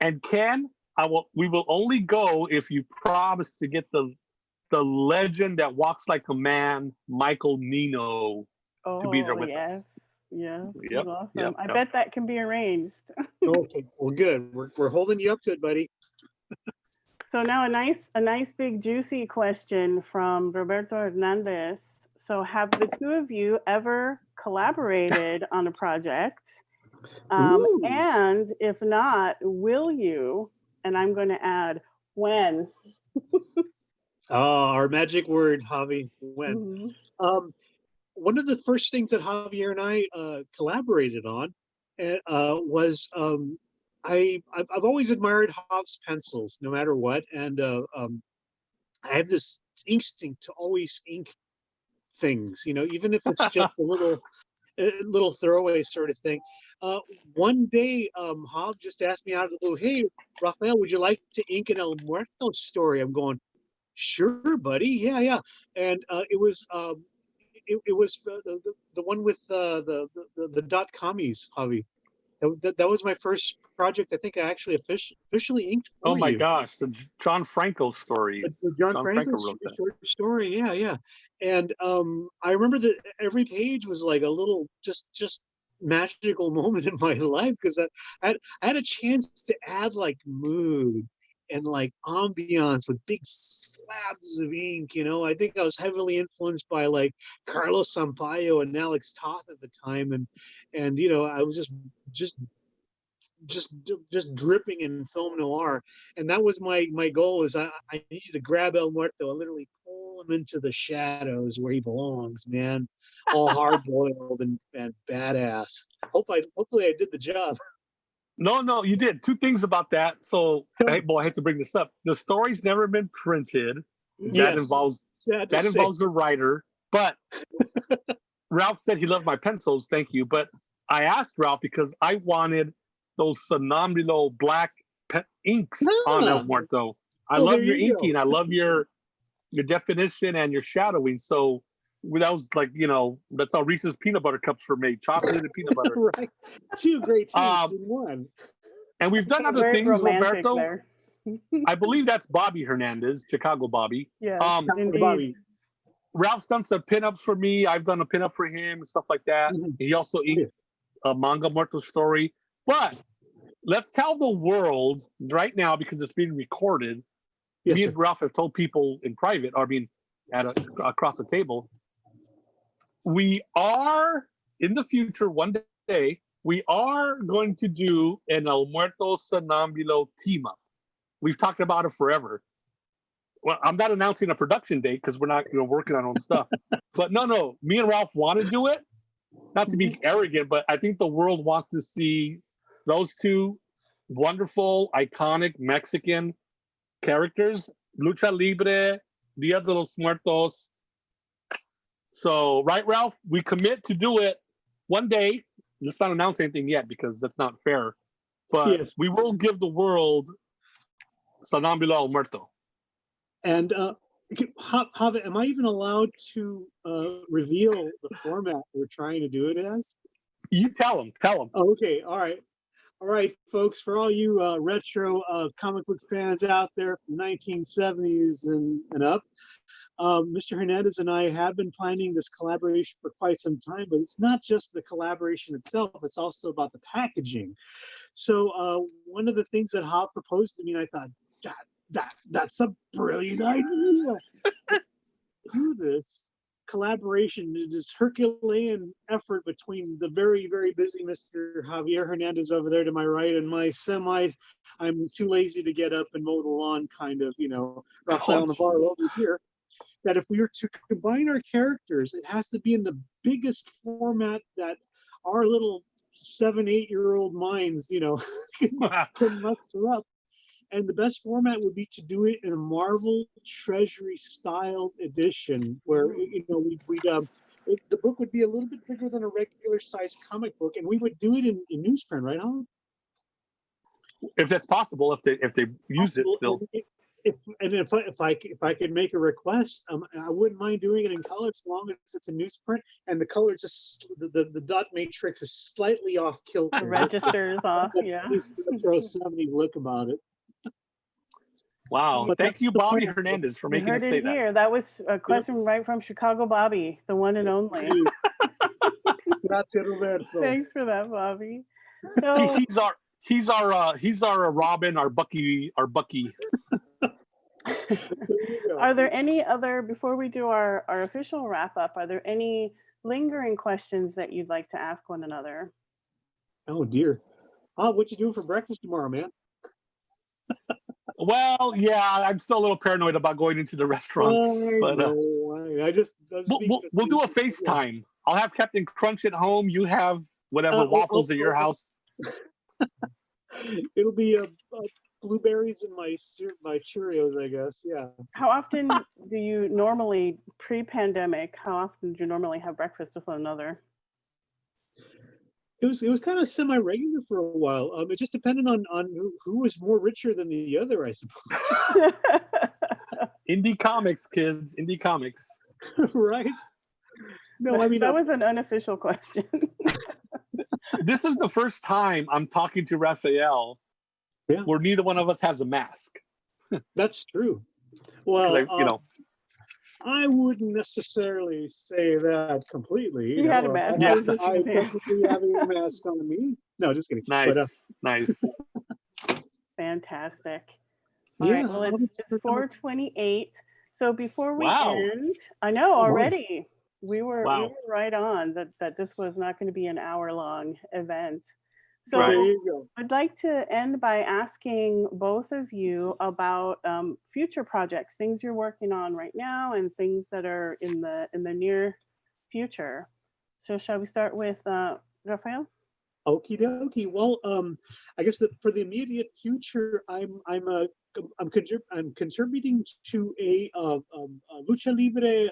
And Ken, we will only go if you promise to get the legend that walks like a man, Michael Nino, to be there with us. Yes, yep, awesome. Yep, I bet that can be arranged. Okay, well, good. We're holding you up to it, buddy. So now a nice big juicy question from Roberto Hernandez. So have the two of you ever collaborated on a project? And if not, will you? And I'm going to add, when? Our magic word, Javi, when. One of the first things that Javier and I collaborated on was I've always admired Hov's pencils, no matter what, and I have this instinct to always ink things, even if it's just a little throwaway sort of thing. One day, Hov just asked me out of the blue, "Hey, Rafael, would you like to ink an El Muerto story?" I'm going, "Sure, buddy, yeah." And it was the one with the dot commies, Javi. That was my first project. I think I actually officially inked for Oh my you. gosh, the John Franco stories. The John Franco wrote that short story, yeah. And I remember that every page was like a little just magical moment in my life, because I had a chance to add like mood and like ambiance with big slabs of ink. I think I was heavily influenced by like Carlos Sampaio and Alex Toth at the time, and I was just dripping in film noir, and that was my goal. Is I needed to grab El Muerto and literally pull him into the shadows where he belongs, man, all hard boiled and badass. Hopefully I did the job. No, you did. Two things about that. So, I have to bring this up. The story's never been printed. That involves the writer. But Ralph said he loved my pencils. Thank you. But I asked Ralph because I wanted those Somnambulo black inks on El Muerto. I love your inking. I love your definition and your shadowing. So that was like, that's how Reese's peanut butter cups were made, chocolate and peanut butter. Right. Two great things in one. And we've done other things, Roberto. There. I believe that's Bobby Hernandez, Chicago Bobby. Yeah, indeed. Bobby. Ralph's done some pinups for me. I've done a pinup for him and stuff like that. He also inked a manga Muerto story. But let's tell the world right now, because it's being recorded. Me and Ralph have told people in private, I mean, across the table, we are in the future one day. We are going to do an El Muerto Sonambulo team up. We've talked about it forever. Well, I'm not announcing a production date because we're not working on our own stuff. But no, me and Ralph want to do it. Not to be arrogant, but I think the world wants to see those two wonderful, iconic Mexican characters, Lucha Libre, Dia de los Muertos. So, right, Ralph? We commit to do it one day. Let's not announce anything yet because that's not fair. But we will give the world Sonambulo El Muerto. And Javier, am I even allowed to reveal the format we're trying to do it as? You tell them. Oh, okay, all right, folks. For all you retro comic book fans out there from 1970s and up, Mr. Hernandez and I have been planning this collaboration for quite some time, but it's not just the collaboration itself, it's also about the packaging. So one of the things that Hav proposed to me, and I thought, God, that's a brilliant idea. Do this collaboration, this Herculean effort between the very, very busy Mr. Javier Hernandez over there to my right and my I'm too lazy to get up and mow the lawn kind of, RAFAEL NAVARRO over here. That if we were to combine our characters, it has to be in the biggest format that our little 7-8-year-old minds, can muster up. And the best format would be to do it in a Marvel Treasury styled edition, where the book would be a little bit bigger than a regular sized comic book, and we would do it in newsprint, right, Howard? If that's possible, if they use it still. If I could make a request, I wouldn't mind doing it in color as long as it's a newsprint and the color just the dot matrix is slightly off kilter. The register's off, yeah. Throw 70s look about it. Wow! But thank you, Bobby Hernandez, for making us say that. Here. That was a question right from Chicago Bobby, the one and only. Thanks for that, Bobby. So he's our Robin, our Bucky. Are there any other, before we do our official wrap up, are there any lingering questions that you'd like to ask one another? Oh dear. What you doing for breakfast tomorrow, man? Well, yeah, I'm still a little paranoid about going into the restaurants. We'll do a FaceTime. I'll have Captain Crunch at home. You have whatever waffles at your house. It'll be blueberries in my Cheerios, I guess. Yeah. How often do you normally, pre-pandemic, how often do you normally have breakfast with one another? It was kind of semi-regular for a while. It just depended on who was more richer than the other, I suppose. Indie comics, kids. Indie comics. Right? No, I mean that was an unofficial question. This is the first time I'm talking to RAFAEL where neither one of us has a mask. That's true. Well, I wouldn't necessarily say that completely. You had a mask. I technically having a mask on me. No, just kidding. Nice. Fantastic. All right, well, it's 4:28. So before we end, I know already we were right on that this was not going to be an hour-long event. So I'd like to end by asking both of you about future projects, things you're working on right now and things that are in the near future. So shall we start with RAFAEL? Okie dokie. Well, I guess that for the immediate future, I'm contributing to a Lucha Libre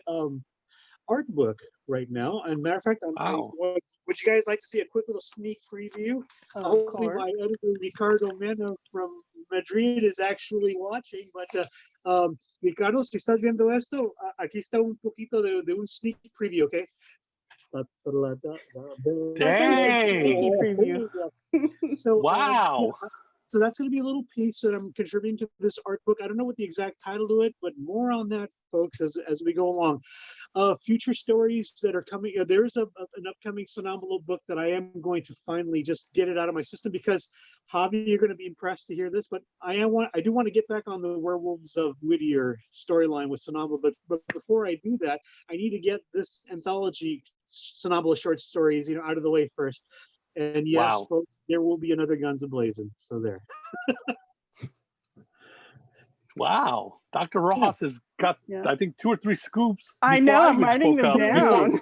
art book right now. And matter of fact, would you guys like to see a quick little sneak preview? Hopefully my editor Ricardo Mena from Madrid is actually watching, but Ricardo, si estás viendo esto, aquí está un poquito de un sneak preview, okay? Dang! So, wow! So that's going to be a little piece that I'm contributing to this art book. I don't know what the exact title to it, but more on that, folks, as we go along. Future stories that are coming. There's an upcoming Sonambulo book that I am going to finally just get it out of my system, because Javi, you're going to be impressed to hear this, but I do want to get back on the Werewolves of Whittier storyline with Sonambulo. But before I do that, I need to get this anthology Sonambulo short stories, out of the way first. And yes, Wow. folks, there will be another Guns a-Blazing. So there. Wow. Dr. Rojas has got, I think, 2 or 3 scoops. I know, I'm writing them down.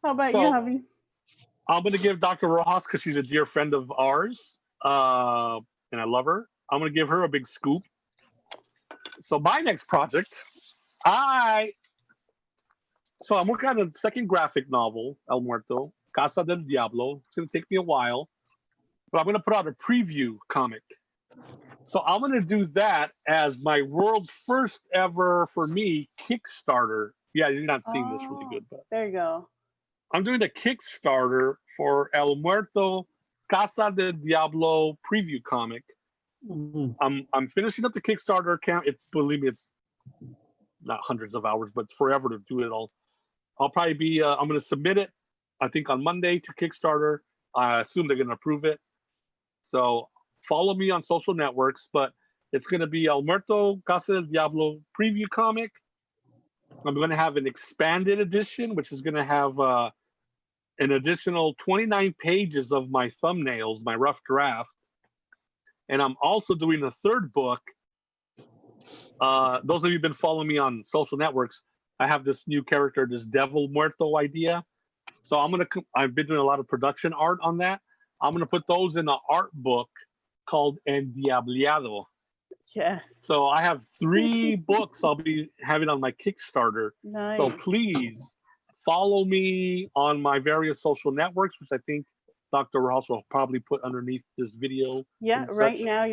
How about you, Javi? I'm going to give Dr. Rojas, because she's a dear friend of ours, and I love her. I'm going to give her a big scoop. So my next project, I'm working on a second graphic novel, El Muerto, Casa del Diablo. It's going to take me a while, but I'm going to put out a preview comic. So I'm going to do that as my world's first ever, for me, Kickstarter. Yeah, you're not seeing this really good, but there you go. I'm doing the Kickstarter for El Muerto, Casa del Diablo preview comic. I'm finishing up the Kickstarter account. Believe me, it's not hundreds of hours, but it's forever to do it all. I'll probably be, I'm going to submit it, I think, on Monday to Kickstarter. I assume they're going to approve it. So follow me on social networks, but it's going to be El Muerto, Casa del Diablo preview comic. I'm going to have an expanded edition, which is going to have an additional 29 pages of my thumbnails, my rough draft. And I'm also doing a third book. Those of you who've been following me on social networks, I have this new character, this Devil Muerto idea. So I've been doing a lot of production art on that. I'm going to put those in an art book called Endiableado. Yeah. So I have 3 books I'll be having on my Kickstarter. Nice. So please follow me on my various social networks, which I think Dr. Ross will probably put underneath this video. Yeah, right now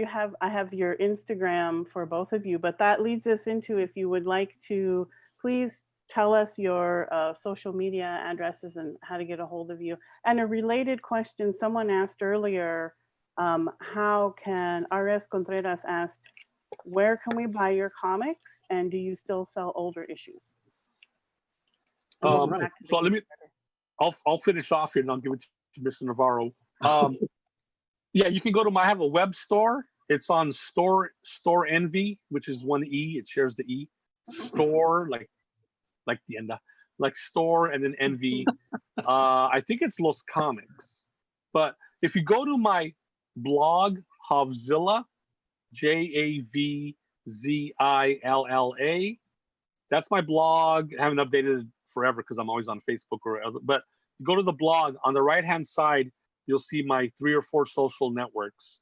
I have your Instagram for both of you, but that leads us into, if you would like to, please tell us your social media addresses and how to get a hold of you. And a related question, someone asked earlier, how can R.S. Contreras asked, where can we buy your comics, and do you still sell older issues? So I'll finish off here and I'll give it to Mr. Navarro. Yeah, you can go to I have a web store. It's on Store Envy, which is 1 E. It shares the E. Store, like tienda, like store and then Envy. I think it's Los Comics. But if you go to my blog, Javzilla, JAVZILLA, that's my blog. I haven't updated it forever because I'm always on Facebook or other. But go to the blog. On the right-hand side, you'll see my 3 or 4 social networks.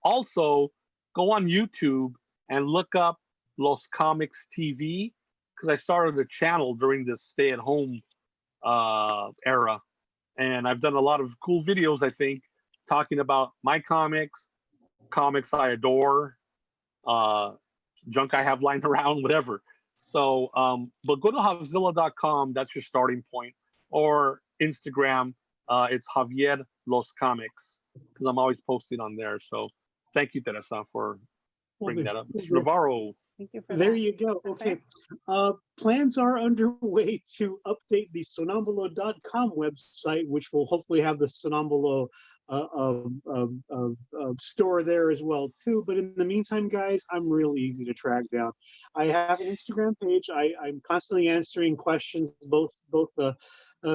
Also, go on YouTube and look up Los Comics TV, because I started a channel during this stay-at-home era. And I've done a lot of cool videos, I think, talking about my comics I adore, junk I have lying around, whatever. So, but go to Javzilla.com. That's your starting point. Or Instagram, it's Javier Los Comics, because I'm always posting on there. So thank you, Teresa, for bringing that up. Mr. Navarro. Thank you for there that. you go. Okay. Plans are underway to update the Sonambulo.com website, which will hopefully have the Sonambulo store there as well too. But in the meantime, guys, I'm real easy to track down. I have an Instagram page. I'm constantly answering questions, both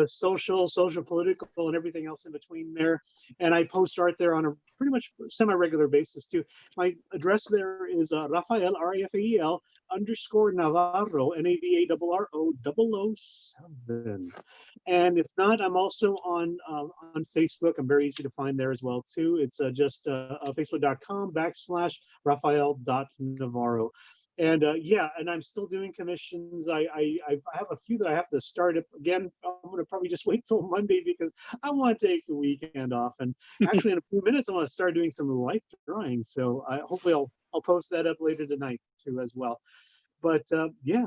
social, political, and everything else in between there. And I post art there on a pretty much semi-regular basis too. My address there is RAFAEL, RAFAEL _Navarro, NAVARRO 007. And if not, I'm also on Facebook. I'm very easy to find there as well too. It's just facebook.com/Rafael.Navarro. And yeah, and I'm still doing commissions. I have a few that I have to start up again. I'm going to probably just wait till Monday because I want to take the weekend off. And actually, in a few minutes, I want to start doing some life drawings. So hopefully, I'll post that up later tonight too as well. But yeah,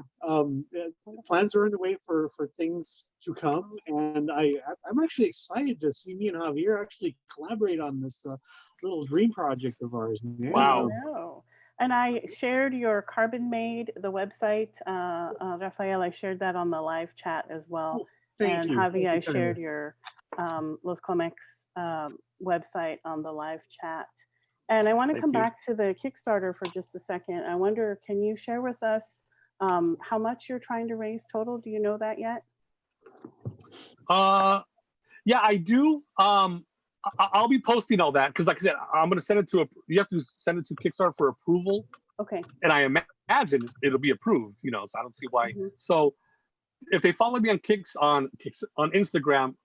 plans are underway for things to come, and I'm actually excited to see me and Javier actually collaborate on this little dream project of ours. Man. Wow. And I shared your Carbon Made, the website, Rafael, I shared that on the live chat as well. Thank you. Javi, I shared your Los Comics website on the live chat. And I want to come back to the Kickstarter for just a second. I wonder, can you share with us how much you're trying to raise total? Do you know that yet? Yeah, I do. I'll be posting all that because, like I said, I'm going to send it to you have to send it to Kickstarter for approval. Okay. And I imagine it'll be approved. So I don't see why. So if they follow me on on Instagram,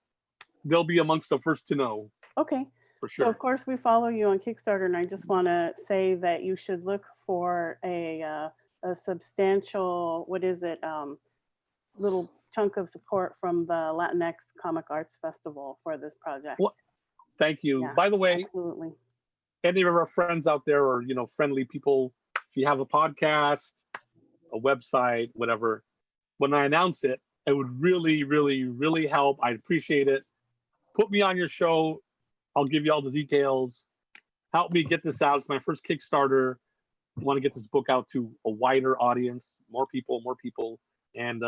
they'll be amongst the first to know. Okay. For sure. So of course we follow you on Kickstarter, and I just want to say that you should look for a substantial, little chunk of support from the Latinx Comic Arts Festival for this project. Well, thank you. Yeah, by the way, absolutely. Any of our friends out there, or friendly people, if you have a podcast, a website, whatever, when I announce it, it would really, really, really help. I'd appreciate it. Put me on your show. I'll give you all the details. Help me get this out. It's my first Kickstarter. I want to get this book out to a wider audience, more people, and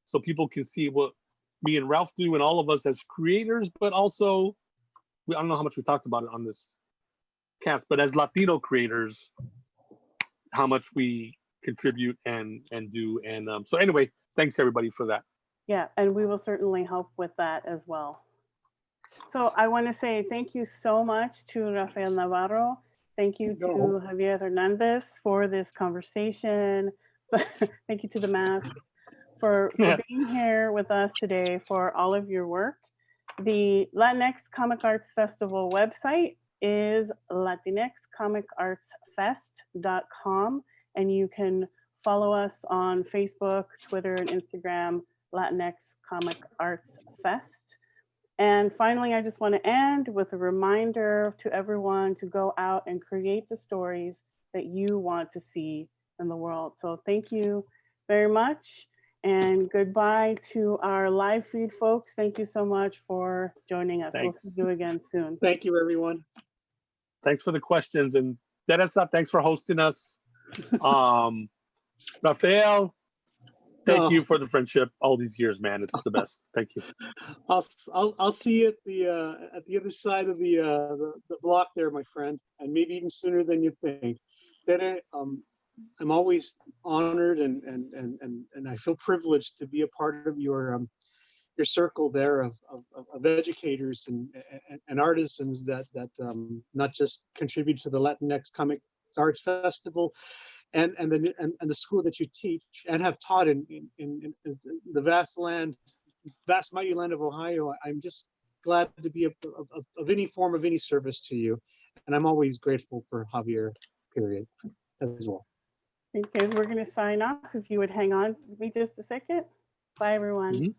so people can see what me and Ralph do, and all of us as creators, but also, I don't know how much we talked about it on this cast, but as Latino creators, how much we contribute and do. And so anyway, thanks everybody for that. Yeah, and we will certainly help with that as well. So I want to say thank you so much to Rafael Navarro. Thank you to Javier Hernandez for this conversation. Thank you to the Mask for being here with us today, for all of your work. The Latinx Comic Arts Festival website is latinxcomicartsfest.com, and you can follow us on Facebook, Twitter, and Instagram, Latinx Comic Arts Fest. And finally, I just want to end with a reminder to everyone to go out and create the stories that you want to see in the world. So thank you very much, and goodbye to our live feed folks. Thank you so much for joining us. Thanks. We'll see you again soon. Thank you, everyone. Thanks for the questions. And Theresa, thanks for hosting us. Rafael, thank you for the friendship all these years, man. It's the best. Thank you. I'll see you at the other side of the block there, my friend, and maybe even sooner than you think. I'm always honored and I feel privileged to be a part of your circle there of educators and artisans that not just contribute to the Latinx Comic Arts Festival and the school that you teach and have taught in the vast mighty land of Ohio. I'm just glad to be of any form of any service to you, and I'm always grateful for Javier, period, as well. Okay, we're going to sign off. If you would hang on with me just a second. Bye, everyone.